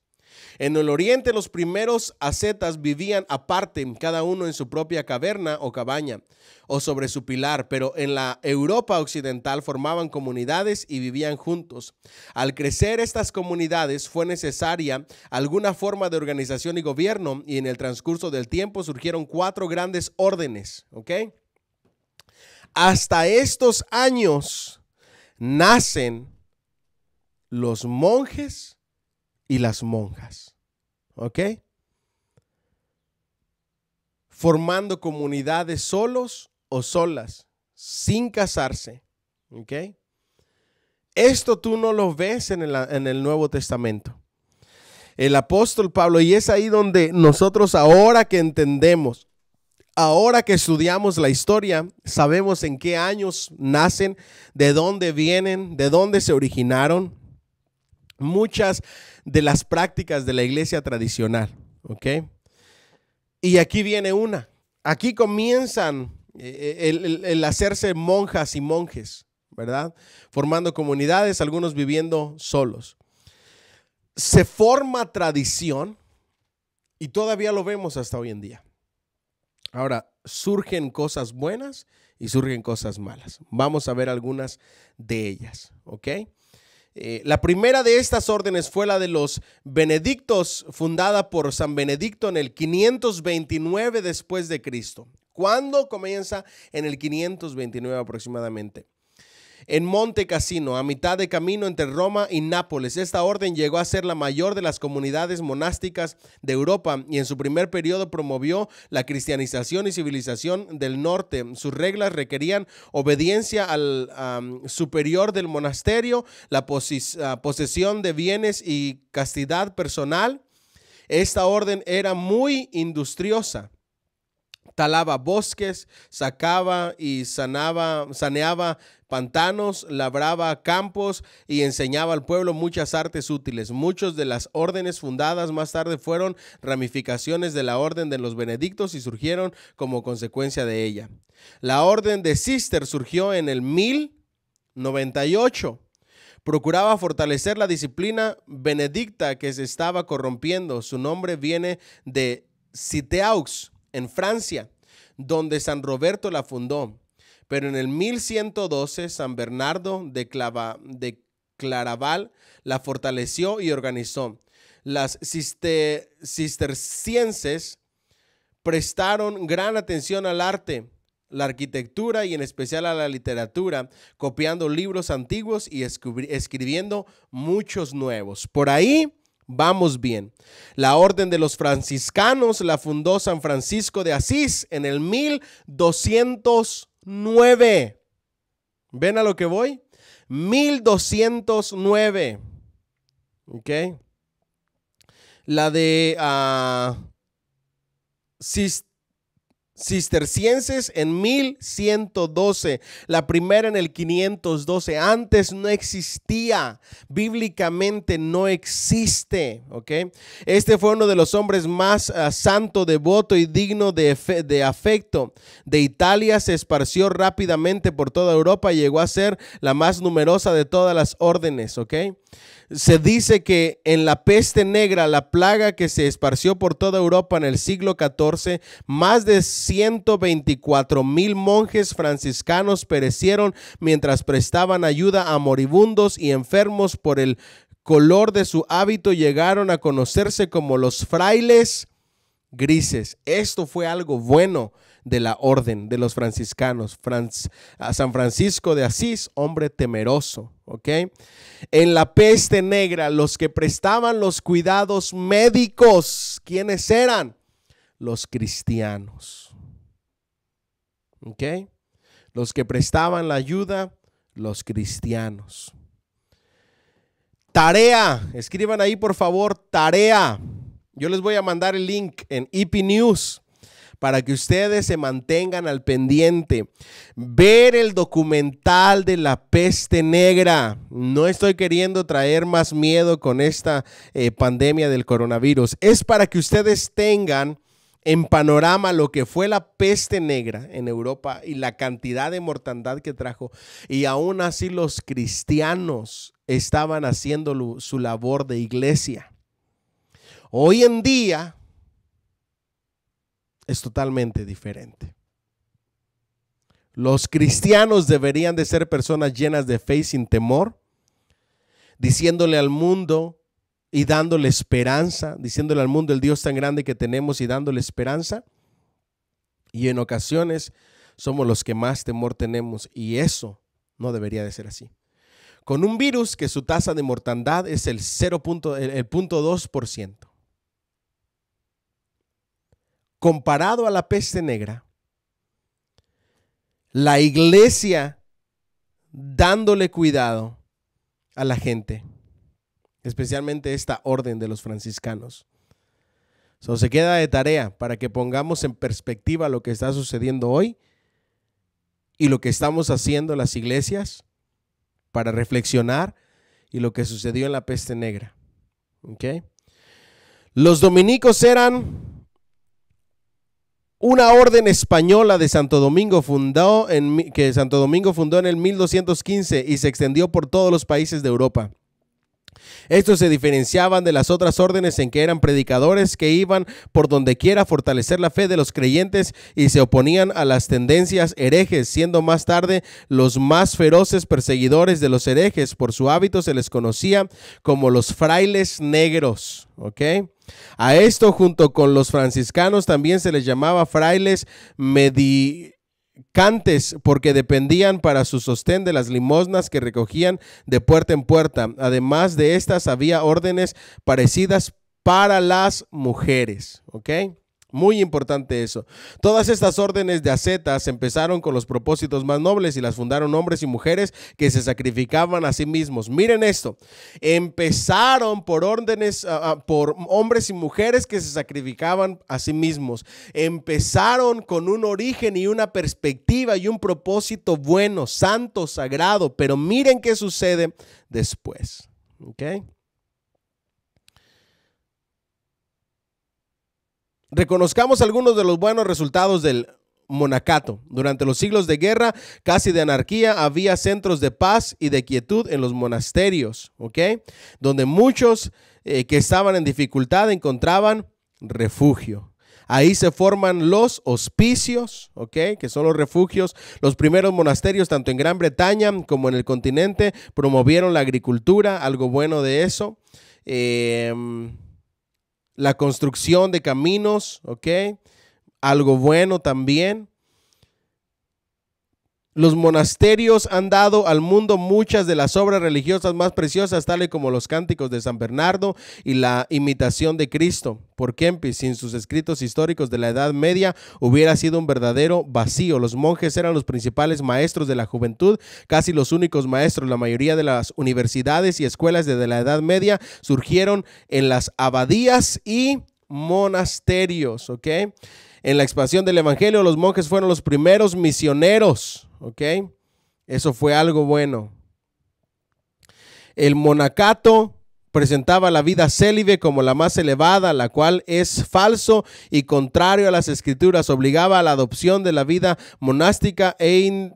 En el oriente, los primeros ascetas vivían aparte, cada uno en su propia caverna o cabaña, o sobre su pilar, pero en la Europa occidental formaban comunidades y vivían juntos. Al crecer estas comunidades fue necesaria alguna forma de organización y gobierno, y en el transcurso del tiempo surgieron 4 grandes órdenes, ¿ok? Hasta estos años nacen los monjes y las monjas, ¿ok? Formando comunidades solos o solas, sin casarse, ¿ok? Esto tú no lo ves en el Nuevo Testamento. El apóstol Pablo, y es ahí donde nosotros ahora que entendemos, ahora que estudiamos la historia, sabemos en qué años nacen, de dónde vienen, de dónde se originaron muchas de las prácticas de la iglesia tradicional, ¿ok? Y aquí viene una. Aquí comienzan el hacerse monjas y monjes, ¿verdad? Formando comunidades, algunos viviendo solos. Se forma tradición y todavía lo vemos hasta hoy en día. Ahora, surgen cosas buenas y surgen cosas malas. Vamos a ver algunas de ellas, ¿ok? La primera de estas órdenes fue la de los benedictos, fundada por San Benedicto en el 529 después de Cristo. ¿Cuándo comienza? En el 529 aproximadamente. En Monte Cassino, a mitad de camino entre Roma y Nápoles. Esta orden llegó a ser la mayor de las comunidades monásticas de Europa y en su primer periodo promovió la cristianización y civilización del norte. Sus reglas requerían obediencia al superior del monasterio, la posesión de bienes y castidad personal. Esta orden era muy industriosa. Talaba bosques, sacaba y saneaba pantanos, labraba campos y enseñaba al pueblo muchas artes útiles. Muchas de las órdenes fundadas más tarde fueron ramificaciones de la orden de los benedictos y surgieron como consecuencia de ella. La orden de Cister surgió en el 1098. Procuraba fortalecer la disciplina benedicta que se estaba corrompiendo. Su nombre viene de Citeaux, en Francia, donde San Roberto la fundó. Pero en el 1112, San Bernardo de Claraval la fortaleció y organizó. Las cistercienses prestaron gran atención al arte, la arquitectura y en especial a la literatura, copiando libros antiguos y escribiendo muchos nuevos. Por ahí vamos bien. La orden de los franciscanos la fundó San Francisco de Asís en el 1209. ¿Ven a lo que voy? 1209. ¿Ok? La de cistercienses en 1112, la primera en el 512. Antes no existía, bíblicamente no existe, ¿ok? Este fue uno de los hombres más santo, devoto y digno de afecto. De Italia se esparció rápidamente por toda Europa y llegó a ser la más numerosa de todas las órdenes, ¿ok? Se dice que en la peste negra, la plaga que se esparció por toda Europa en el siglo XIV, más de 124,000 monjes franciscanos perecieron mientras prestaban ayuda a moribundos y enfermos. Por el color de su hábito llegaron a conocerse como los frailes grises. Esto fue algo bueno de la orden de los franciscanos. San Francisco de Asís, hombre temeroso, ¿ok? En la peste negra, los que prestaban los cuidados médicos, ¿quiénes eran? Los cristianos, ¿ok? Los que prestaban la ayuda, los cristianos. Tarea, escriban ahí por favor, tarea. Yo les voy a mandar el link en EP News para que ustedes se mantengan al pendiente. Ver el documental de la peste negra. No estoy queriendo traer más miedo con esta pandemia del coronavirus. Es para que ustedes tengan en panorama lo que fue la peste negra en Europa y la cantidad de mortandad que trajo. Y aún así los cristianos estaban haciendo su labor de iglesia. Hoy en día es totalmente diferente. Los cristianos deberían de ser personas llenas de fe y sin temor, diciéndole al mundo y dándole esperanza, diciéndole al mundo el Dios tan grande que tenemos y dándole esperanza. Y en ocasiones somos los que más temor tenemos, y eso no debería de ser así. Con un virus que su tasa de mortandad es el 0.2%. Comparado a la peste negra, la iglesia dándole cuidado a la gente, especialmente esta orden de los franciscanos. Se queda de tarea para que pongamos en perspectiva lo que está sucediendo hoy y lo que estamos haciendo en las iglesias para reflexionar y lo que sucedió en la peste negra. ¿Okay? Los dominicos eran una orden española de Santo Domingo que Santo Domingo fundó en el 1215 y se extendió por todos los países de Europa. Estos se diferenciaban de las otras órdenes en que eran predicadores que iban por donde quiera a fortalecer la fe de los creyentes y se oponían a las tendencias herejes, siendo más tarde los más feroces perseguidores de los herejes. Por su hábito se les conocía como los frailes negros. ¿Ok? A esto, junto con los franciscanos, también se les llamaba frailes mendicantes, porque dependían para su sostén de las limosnas que recogían de puerta en puerta. Además de estas, había órdenes parecidas para las mujeres. ¿Ok? Muy importante eso. Todas estas órdenes de ascetas empezaron con los propósitos más nobles y las fundaron hombres y mujeres que se sacrificaban a sí mismos. Miren esto, empezaron por órdenes, por hombres y mujeres que se sacrificaban a sí mismos. Empezaron con un origen y una perspectiva y un propósito bueno, santo, sagrado, pero miren qué sucede después. ¿Ok? Reconozcamos algunos de los buenos resultados del monacato. Durante los siglos de guerra, casi de anarquía, había centros de paz y de quietud en los monasterios, ¿ok? Donde muchos que estaban en dificultad encontraban refugio. Ahí se forman los hospicios, ¿ok? Que son los refugios. Los primeros monasterios, tanto en Gran Bretaña como en el continente, promovieron la agricultura, algo bueno de eso. La construcción de caminos, ¿ok? Algo bueno también. Los monasterios han dado al mundo muchas de las obras religiosas más preciosas, tales como los cánticos de San Bernardo y la imitación de Cristo. Por Kempis, sin sus escritos históricos de la Edad Media, hubiera sido un verdadero vacío. Los monjes eran los principales maestros de la juventud, casi los únicos maestros. La mayoría de las universidades y escuelas de la Edad Media surgieron en las abadías y monasterios, ¿ok? En la expansión del evangelio, los monjes fueron los primeros misioneros, ¿ok? Eso fue algo bueno. El monacato presentaba la vida célibe como la más elevada, la cual es falso y contrario a las escrituras. Obligaba a la adopción de la vida monástica e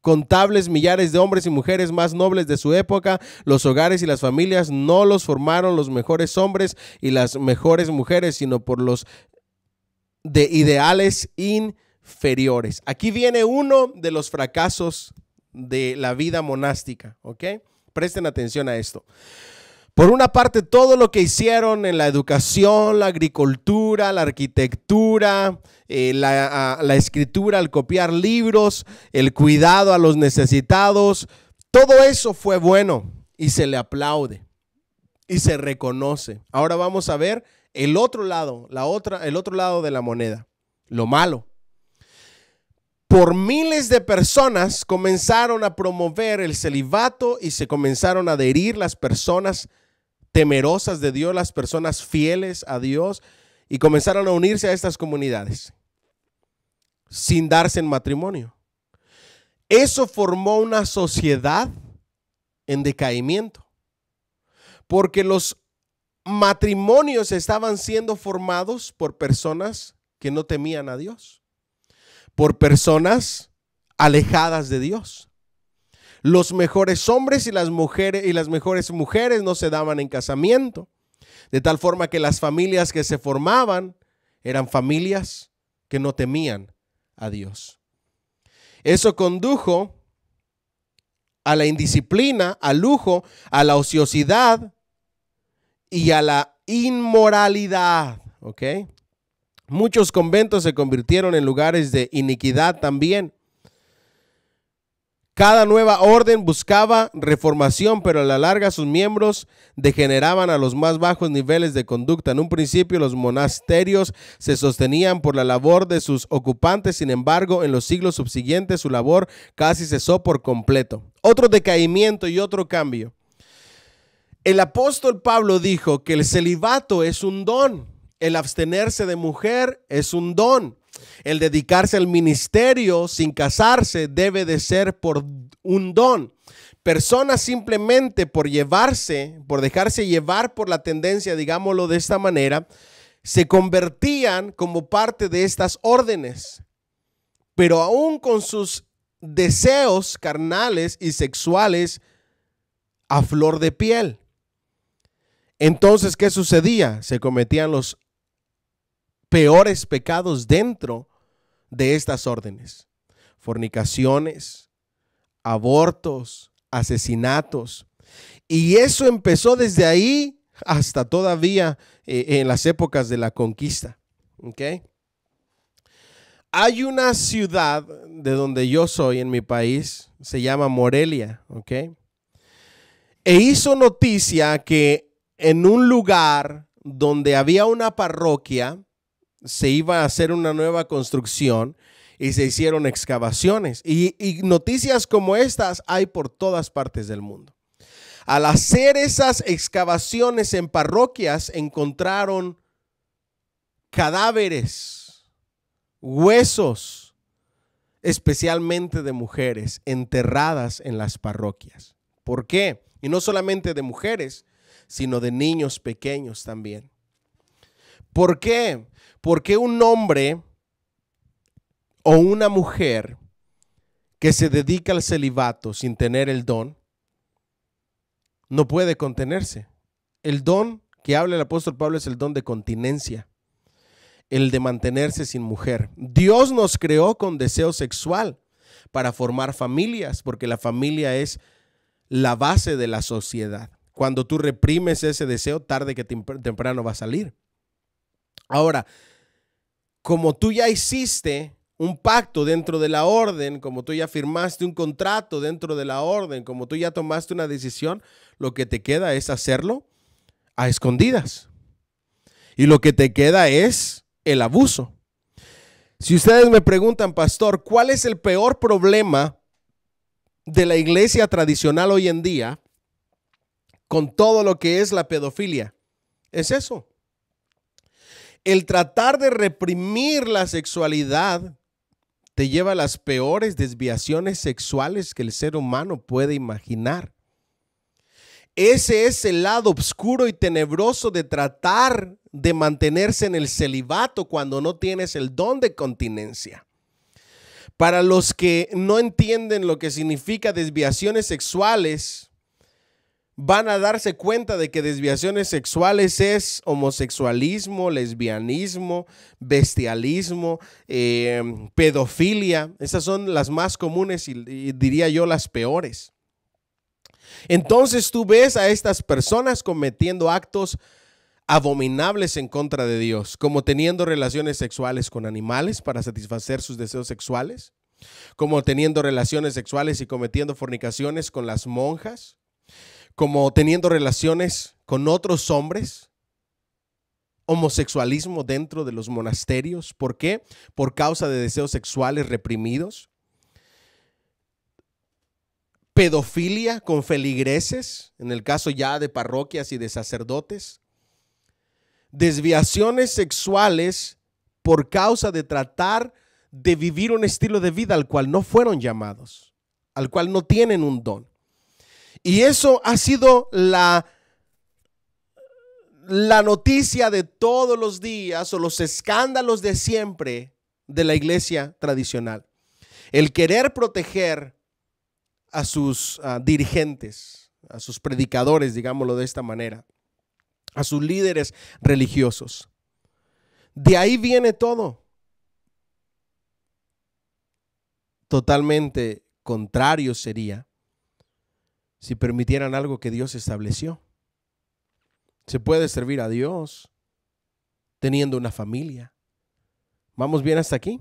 incontables millares de hombres y mujeres más nobles de su época. Los hogares y las familias no los formaron los mejores hombres y las mejores mujeres, sino por los de ideales inferiores. Aquí viene uno de los fracasos de la vida monástica, ¿ok? Presten atención a esto. Por una parte, todo lo que hicieron en la educación, la agricultura, la arquitectura, la escritura, al copiar libros, el cuidado a los necesitados, todo eso fue bueno y se le aplaude y se reconoce. Ahora vamos a ver el otro lado, el otro lado de la moneda, lo malo. Por miles de personas comenzaron a promover el celibato y se comenzaron a adherir las personas temerosas de Dios, las personas fieles a Dios, y comenzaron a unirse a estas comunidades sin darse en matrimonio. Eso formó una sociedad en decaimiento, porque los matrimonios estaban siendo formados por personas que no temían a Dios, por personas alejadas de Dios. Los mejores hombres y las mejores mujeres no se daban en casamiento. De tal forma que las familias que se formaban eran familias que no temían a Dios. Eso condujo a la indisciplina, al lujo, a la ociosidad y a la inmoralidad. ¿Ok? Muchos conventos se convirtieron en lugares de iniquidad también. Cada nueva orden buscaba reformación, pero a la larga sus miembros degeneraban a los más bajos niveles de conducta. En un principio los monasterios se sostenían por la labor de sus ocupantes, sin embargo, en los siglos subsiguientes su labor casi cesó por completo. Otro decaimiento y otro cambio. El apóstol Pablo dijo que el celibato es un don, el abstenerse de mujer es un don. El dedicarse al ministerio sin casarse debe de ser por un don. Personas simplemente por dejarse llevar por la tendencia, digámoslo de esta manera, se convertían como parte de estas órdenes. Pero aún con sus deseos carnales y sexuales a flor de piel. Entonces, ¿qué sucedía? Se cometían los peores pecados dentro de estas órdenes: fornicaciones, abortos, asesinatos. Y eso empezó desde ahí hasta todavía en las épocas de la conquista. ¿Okay? Hay una ciudad de donde yo soy en mi país, se llama Morelia. ¿Okay? E hizo noticia que en un lugar donde había una parroquia, se iba a hacer una nueva construcción y se hicieron excavaciones. Y noticias como estas hay por todas partes del mundo. Al hacer esas excavaciones en parroquias, encontraron cadáveres, huesos, especialmente de mujeres, enterradas en las parroquias. ¿Por qué? Y no solamente de mujeres, sino de niños pequeños también. ¿Por qué? Porque un hombre o una mujer que se dedica al celibato sin tener el don, no puede contenerse. El don que habla el apóstol Pablo es el don de continencia, el de mantenerse sin mujer. Dios nos creó con deseo sexual para formar familias, porque la familia es la base de la sociedad. Cuando tú reprimes ese deseo, tarde que temprano va a salir. Ahora, como tú ya hiciste un pacto dentro de la orden, como tú ya firmaste un contrato dentro de la orden, como tú ya tomaste una decisión, lo que te queda es hacerlo a escondidas. Y lo que te queda es el abuso. Si ustedes me preguntan, pastor, ¿cuál es el peor problema de la iglesia tradicional hoy en día con todo lo que es la pedofilia? Es eso. El tratar de reprimir la sexualidad te lleva a las peores desviaciones sexuales que el ser humano puede imaginar. Ese es el lado oscuro y tenebroso de tratar de mantenerse en el celibato cuando no tienes el don de continencia. Para los que no entienden lo que significa desviaciones sexuales, van a darse cuenta de que desviaciones sexuales es homosexualismo, lesbianismo, bestialismo, pedofilia. Esas son las más comunes y diría yo las peores. Entonces tú ves a estas personas cometiendo actos abominables en contra de Dios, como teniendo relaciones sexuales con animales para satisfacer sus deseos sexuales, como teniendo relaciones sexuales y cometiendo fornicaciones con las monjas, como teniendo relaciones con otros hombres, homosexualismo dentro de los monasterios. ¿Por qué? Por causa de deseos sexuales reprimidos. Pedofilia con feligreses, en el caso ya de parroquias y de sacerdotes. Desviaciones sexuales por causa de tratar de vivir un estilo de vida al cual no fueron llamados, al cual no tienen un don. Y eso ha sido la noticia de todos los días o los escándalos de siempre de la iglesia tradicional. El querer proteger a sus dirigentes, a sus predicadores, digámoslo de esta manera. a sus líderes religiosos. De ahí viene todo. Totalmente contrario sería si permitieran algo que Dios estableció. Se puede servir a Dios teniendo una familia. ¿Vamos bien hasta aquí?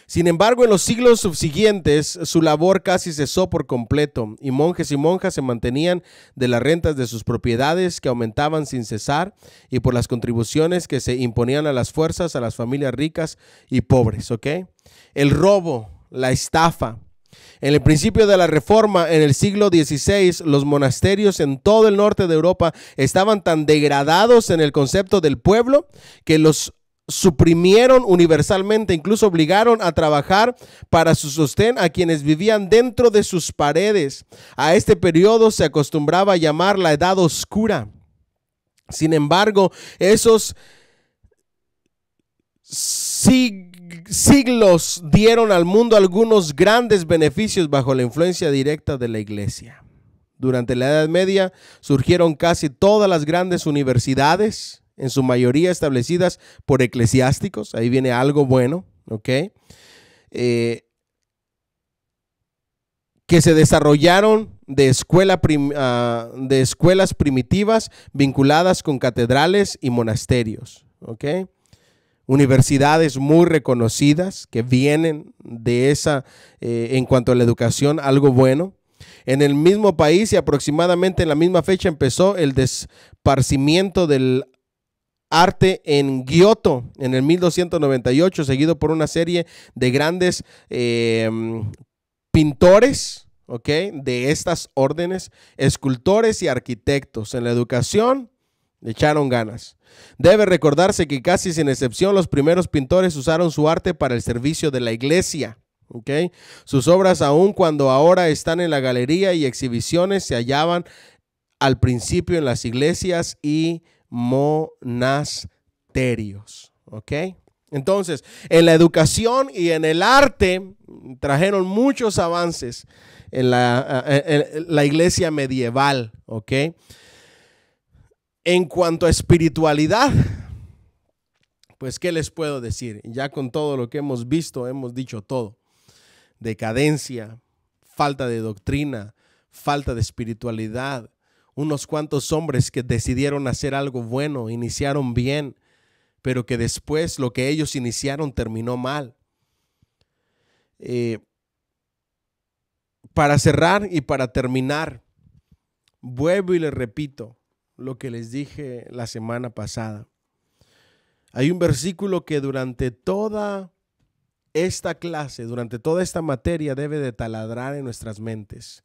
Sin embargo, en los siglos subsiguientes, su labor casi cesó por completo y monjes y monjas se mantenían de las rentas de sus propiedades que aumentaban sin cesar y por las contribuciones que se imponían a las fuerzas, a las familias ricas y pobres, ¿ok? El robo, la estafa. En el principio de la Reforma, en el siglo XVI, los monasterios en todo el norte de Europa estaban tan degradados en el concepto del pueblo que los suprimieron universalmente, incluso obligaron a trabajar para su sostén a quienes vivían dentro de sus paredes. A este periodo se acostumbraba a llamar la Edad Oscura. Sin embargo, esos siglos dieron al mundo algunos grandes beneficios bajo la influencia directa de la iglesia. Durante la Edad Media surgieron casi todas las grandes universidades, en su mayoría establecidas por eclesiásticos. Ahí viene algo bueno, ¿ok? Que se desarrollaron de escuelas primitivas vinculadas con catedrales y monasterios, ¿ok? Universidades muy reconocidas que vienen de esa, en cuanto a la educación, algo bueno. En el mismo país y aproximadamente en la misma fecha empezó el desparcimiento del arte en Giotto en el 1298, seguido por una serie de grandes pintores, ¿ok?, de estas órdenes, escultores y arquitectos. En la educación le echaron ganas. Debe recordarse que casi sin excepción los primeros pintores usaron su arte para el servicio de la iglesia. ¿Okay? Sus obras, aun cuando ahora están en la galería y exhibiciones, se hallaban al principio en las iglesias y monasterios. ¿Ok? Entonces, en la educación y en el arte trajeron muchos avances en la iglesia medieval. ¿Ok? En cuanto a espiritualidad, pues, ¿qué les puedo decir? Ya con todo lo que hemos visto, hemos dicho todo. Decadencia, falta de doctrina, falta de espiritualidad. Unos cuantos hombres que decidieron hacer algo bueno, iniciaron bien, pero que después lo que ellos iniciaron terminó mal. Para cerrar y para terminar, vuelvo y les repito lo que les dije la semana pasada. Hay un versículo que durante toda esta clase, durante toda esta materia debe de taladrar en nuestras mentes.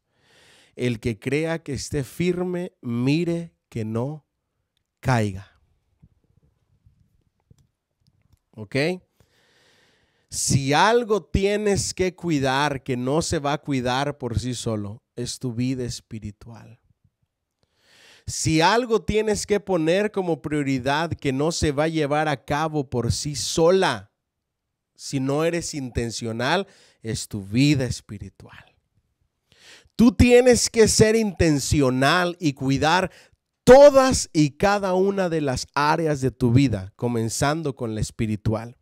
El que crea que esté firme, mire que no caiga. ¿Ok? Si algo tienes que cuidar que no se va a cuidar por sí solo, es tu vida espiritual. Si algo tienes que poner como prioridad que no se va a llevar a cabo por sí sola, si no eres intencional, es tu vida espiritual. Tú tienes que ser intencional y cuidar todas y cada una de las áreas de tu vida, comenzando con la espiritual.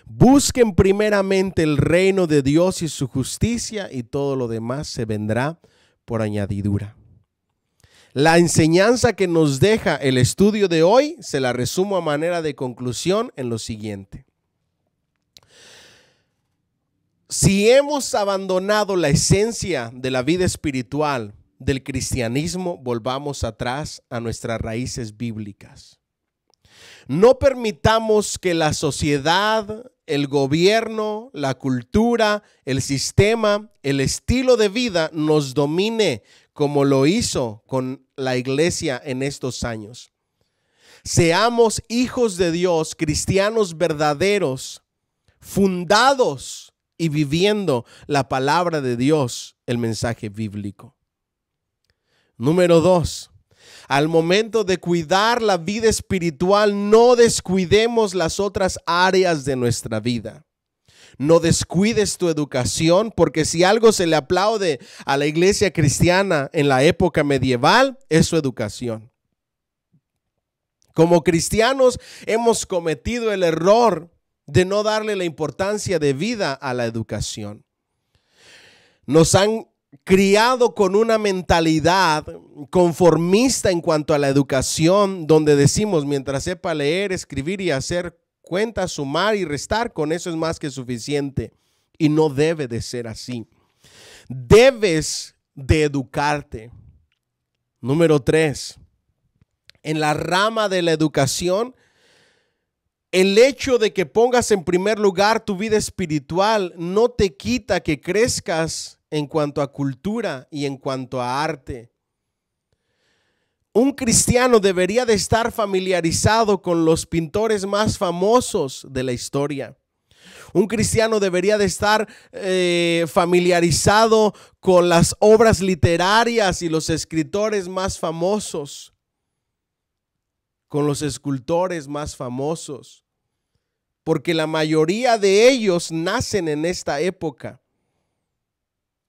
Busquen primeramente el reino de Dios y su justicia, y todo lo demás se vendrá por añadidura. La enseñanza que nos deja el estudio de hoy se la resumo a manera de conclusión en lo siguiente. Si hemos abandonado la esencia de la vida espiritual del cristianismo, volvamos atrás a nuestras raíces bíblicas. No permitamos que la sociedad, el gobierno, la cultura, el sistema, el estilo de vida nos domine como lo hizo con la iglesia en estos años. Seamos hijos de Dios, cristianos verdaderos, fundados y viviendo la palabra de Dios, el mensaje bíblico. Número 2, al momento de cuidar la vida espiritual, no descuidemos las otras áreas de nuestra vida. No descuides tu educación, porque si algo se le aplaude a la iglesia cristiana en la época medieval, es su educación. Como cristianos hemos cometido el error de no darle la importancia debida a la educación. Nos han criado con una mentalidad conformista en cuanto a la educación, donde decimos, mientras sepa leer, escribir y hacer cuentas, sumar y restar, con eso es más que suficiente. Y no debe de ser así. Debes de educarte. Número 3, en la rama de la educación, el hecho de que pongas en primer lugar tu vida espiritual no te quita que crezcas en cuanto a cultura y en cuanto a arte. Un cristiano debería de estar familiarizado con los pintores más famosos de la historia. Un cristiano debería de estar familiarizado con las obras literarias y los escritores más famosos, con los escultores más famosos, porque la mayoría de ellos nacen en esta época.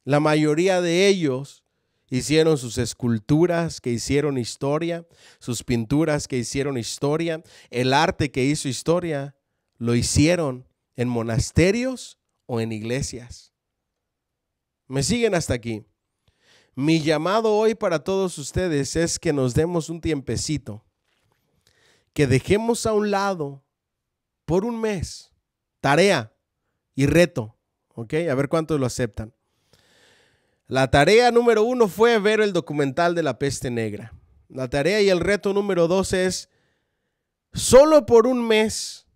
La mayoría de ellos hicieron sus esculturas que hicieron historia, sus pinturas que hicieron historia, el arte que hizo historia, lo hicieron en monasterios o en iglesias. ¿Me siguen hasta aquí? Mi llamado hoy para todos ustedes es que nos demos un tiempecito, que dejemos a un lado por un mes tarea y reto, ¿ok? A ver cuántos lo aceptan. La tarea número 1 fue ver el documental de la peste negra. La tarea y el reto número 2 es, solo por un mes,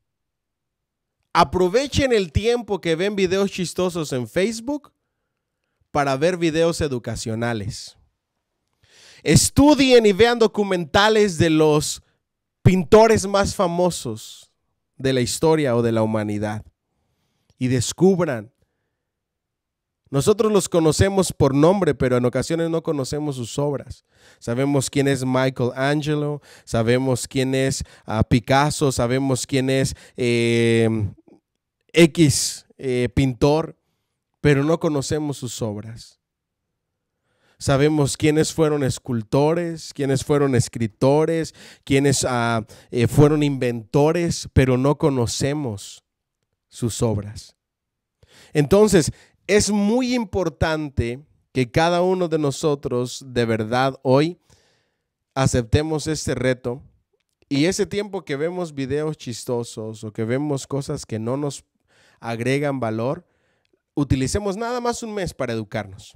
aprovechen el tiempo que ven videos chistosos en Facebook para ver videos educacionales. Estudien y vean documentales de los pintores más famosos de la historia o de la humanidad y descubran. Nosotros los conocemos por nombre, pero en ocasiones no conocemos sus obras. Sabemos quién es Michelangelo, sabemos quién es Picasso, sabemos quién es pintor, pero no conocemos sus obras. Sabemos quiénes fueron escultores, quiénes fueron escritores, quiénes fueron inventores, pero no conocemos sus obras. Entonces, es muy importante que cada uno de nosotros de verdad hoy aceptemos este reto y ese tiempo que vemos videos chistosos o que vemos cosas que no nos agregan valor, utilicemos nada más un mes para educarnos.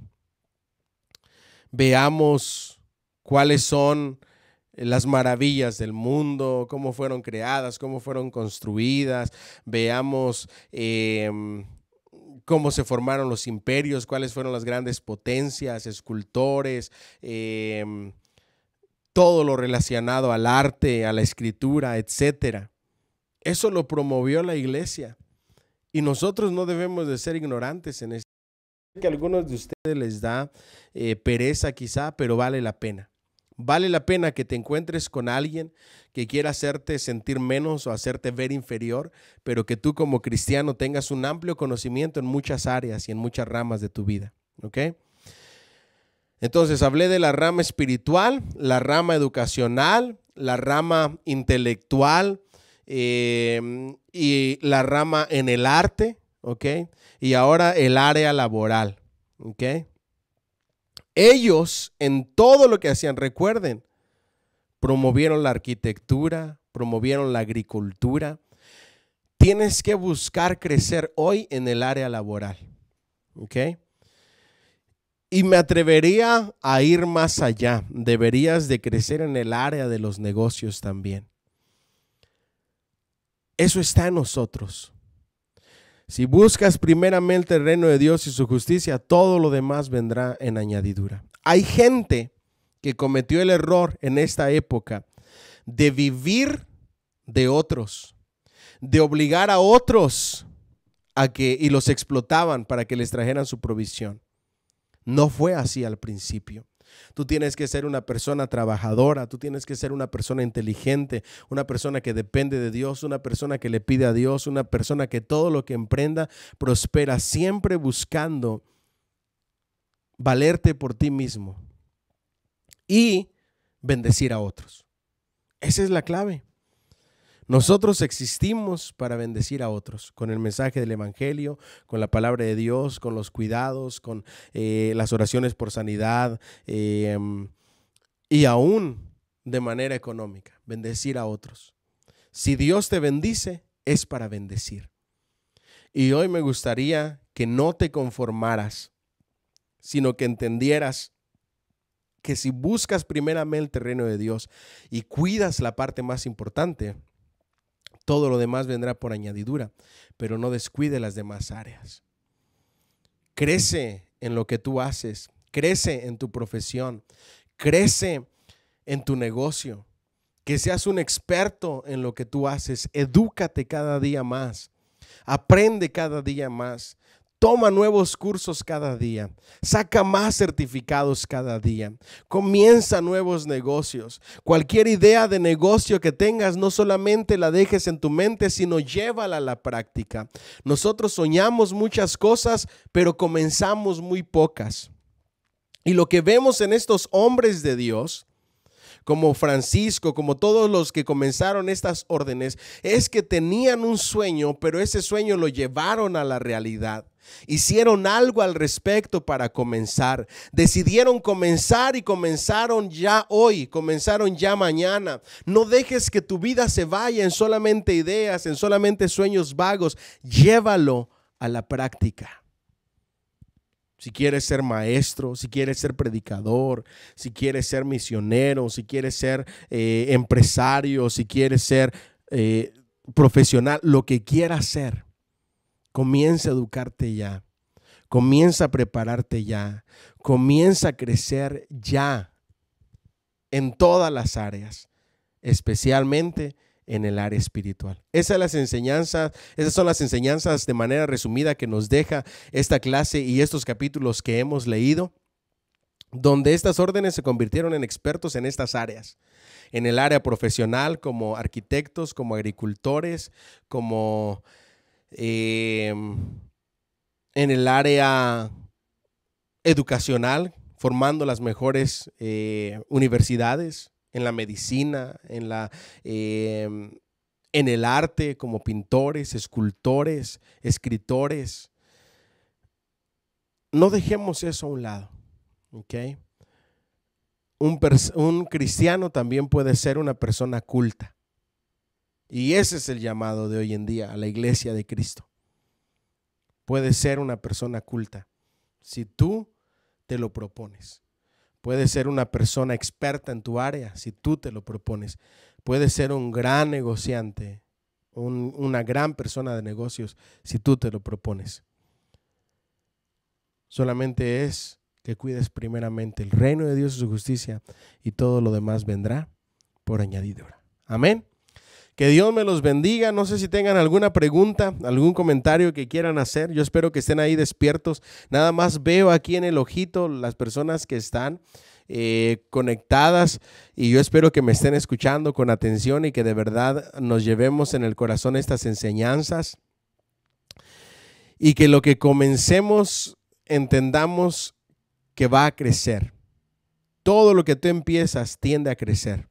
Veamos cuáles son las maravillas del mundo, cómo fueron creadas, cómo fueron construidas. Veamos cómo se formaron los imperios, cuáles fueron las grandes potencias, escultores, todo lo relacionado al arte, a la escritura, etcétera. Eso lo promovió la iglesia y nosotros no debemos de ser ignorantes en esto. Que a algunos de ustedes les da pereza quizá, pero vale la pena. Vale la pena que te encuentres con alguien que quiera hacerte sentir menos o hacerte ver inferior, pero que tú como cristiano tengas un amplio conocimiento en muchas áreas y en muchas ramas de tu vida. ¿Ok? Entonces hablé de la rama espiritual, la rama educacional, la rama intelectual y la rama en el arte. ¿Ok? Y ahora el área laboral. ¿Ok? Ellos en todo lo que hacían, recuerden, promovieron la arquitectura, promovieron la agricultura. Tienes que buscar crecer hoy en el área laboral. ¿Ok? Y me atrevería a ir más allá. Deberías de crecer en el área de los negocios también. Eso está en nosotros. Si buscas primeramente el reino de Dios y su justicia, todo lo demás vendrá en añadidura. Hay gente que cometió el error en esta época de vivir de otros, de obligar a otros y los explotaban para que les trajeran su provisión. No fue así al principio. Tú tienes que ser una persona trabajadora, tú tienes que ser una persona inteligente, una persona que depende de Dios, una persona que le pide a Dios, una persona que todo lo que emprenda prospera, siempre buscando valerte por ti mismo y bendecir a otros. Esa es la clave. Nosotros existimos para bendecir a otros, con el mensaje del evangelio, con la palabra de Dios, con los cuidados, con las oraciones por sanidad y aún de manera económica, bendecir a otros. Si Dios te bendice, es para bendecir. Y hoy me gustaría que no te conformaras, sino que entendieras que si buscas primeramente el reino de Dios y cuidas la parte más importante, todo lo demás vendrá por añadidura, pero no descuide las demás áreas. Crece en lo que tú haces, crece en tu profesión, crece en tu negocio, que seas un experto en lo que tú haces, edúcate cada día más, aprende cada día más. Toma nuevos cursos cada día, saca más certificados cada día, comienza nuevos negocios. Cualquier idea de negocio que tengas, no solamente la dejes en tu mente, sino llévala a la práctica. Nosotros soñamos muchas cosas, pero comenzamos muy pocas. Y lo que vemos en estos hombres de Dios, como Francisco, como todos los que comenzaron estas órdenes, es que tenían un sueño, pero ese sueño lo llevaron a la realidad. Hicieron algo al respecto para comenzar. Decidieron comenzar y comenzaron ya hoy, comenzaron ya mañana. No dejes que tu vida se vaya en solamente ideas, en solamente sueños vagos. Llévalo a la práctica. Si quieres ser maestro, si quieres ser predicador, si quieres ser misionero, si quieres ser empresario, si quieres ser profesional, lo que quieras ser, comienza a educarte ya, comienza a prepararte ya, comienza a crecer ya en todas las áreas, especialmente en el área espiritual. Esas son las enseñanzas de manera resumida que nos deja esta clase y estos capítulos que hemos leído, donde estas órdenes se convirtieron en expertos en estas áreas. En el área profesional, como arquitectos, como agricultores, como en el área educacional, formando las mejores universidades, en la medicina, en el arte, como pintores, escultores, escritores. No dejemos eso a un lado, ¿ok? Un cristiano también puede ser una persona culta. Y ese es el llamado de hoy en día a la iglesia de Cristo. Puedes ser una persona culta si tú te lo propones. Puedes ser una persona experta en tu área si tú te lo propones. Puedes ser un gran negociante, una gran persona de negocios si tú te lo propones. Solamente es que cuides primeramente el reino de Dios y su justicia y todo lo demás vendrá por añadidura. Amén. Que Dios me los bendiga. No sé si tengan alguna pregunta, algún comentario que quieran hacer. Yo espero que estén ahí despiertos. Nada más veo aquí en el ojito las personas que están conectadas y yo espero que me estén escuchando con atención y que de verdad nos llevemos en el corazón estas enseñanzas y que lo que comencemos entendamos que va a crecer. Todo lo que tú empiezas tiende a crecer.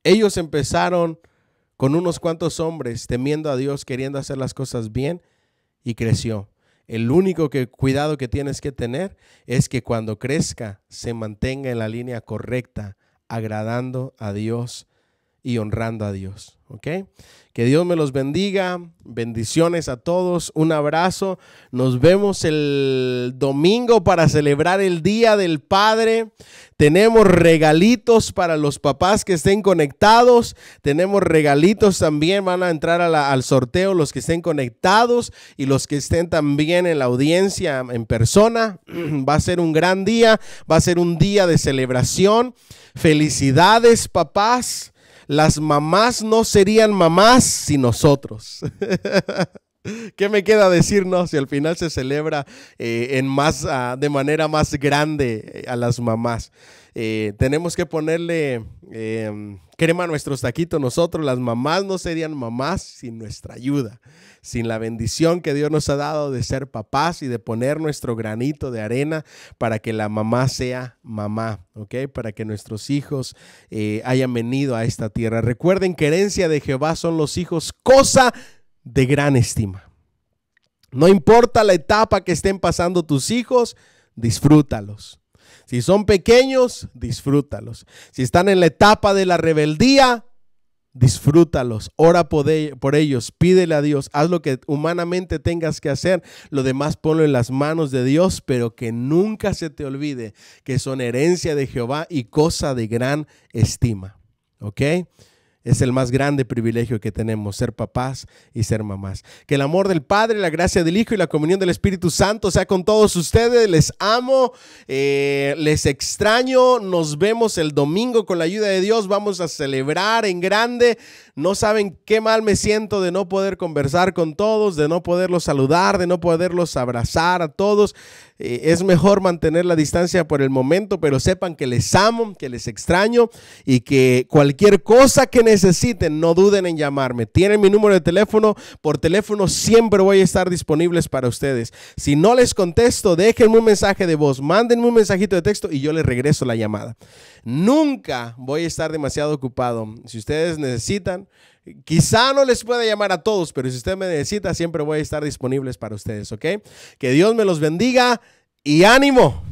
Ellos empezaron con unos cuantos hombres temiendo a Dios, queriendo hacer las cosas bien, y creció. El único cuidado que tienes que tener es que cuando crezca se mantenga en la línea correcta, agradando a Dios y honrando a Dios. ¿Ok? Que Dios me los bendiga. Bendiciones a todos. Un abrazo. Nos vemos el domingo para celebrar el Día del Padre. Tenemos regalitos para los papás que estén conectados. Tenemos regalitos también. Van a entrar al sorteo los que estén conectados y los que estén también en la audiencia en persona. Va a ser un gran día. Va a ser un día de celebración. Felicidades, papás. Las mamás no serían mamás sin nosotros. ¿Qué me queda decir? No, si al final se celebra de manera más grande a las mamás. Tenemos que ponerle crema a nuestros taquitos. Nosotros, las mamás, no serían mamás sin nuestra ayuda, sin la bendición que Dios nos ha dado de ser papás y de poner nuestro granito de arena para que la mamá sea mamá, ¿ok? Para que nuestros hijos hayan venido a esta tierra. Recuerden que herencia de Jehová son los hijos, cosa de gran estima. No importa la etapa que estén pasando tus hijos, disfrútalos. Si son pequeños, disfrútalos. Si están en la etapa de la rebeldía, disfrútalos. Ora por ellos, pídele a Dios, haz lo que humanamente tengas que hacer. Lo demás ponlo en las manos de Dios, pero que nunca se te olvide que son herencia de Jehová y cosa de gran estima. ¿Ok? Es el más grande privilegio que tenemos, ser papás y ser mamás. Que el amor del Padre, la gracia del Hijo y la comunión del Espíritu Santo sea con todos ustedes. Les amo, les extraño. Nos vemos el domingo con la ayuda de Dios. Vamos a celebrar en grande. No saben qué mal me siento de no poder conversar con todos, de no poderlos saludar, de no poderlos abrazar a todos. Es mejor mantener la distancia por el momento, pero sepan que les amo, que les extraño y que cualquier cosa que necesiten, no duden en llamarme. Tienen mi número de teléfono. Por teléfono siempre voy a estar disponibles para ustedes. Si no les contesto, déjenme un mensaje de voz, mándenme un mensajito de texto y yo les regreso la llamada. Nunca voy a estar demasiado ocupado. Si ustedes necesitan, quizá no les pueda llamar a todos, pero si usted me necesita, siempre voy a estar disponibles para ustedes, ¿ok? Que Dios me los bendiga y ánimo.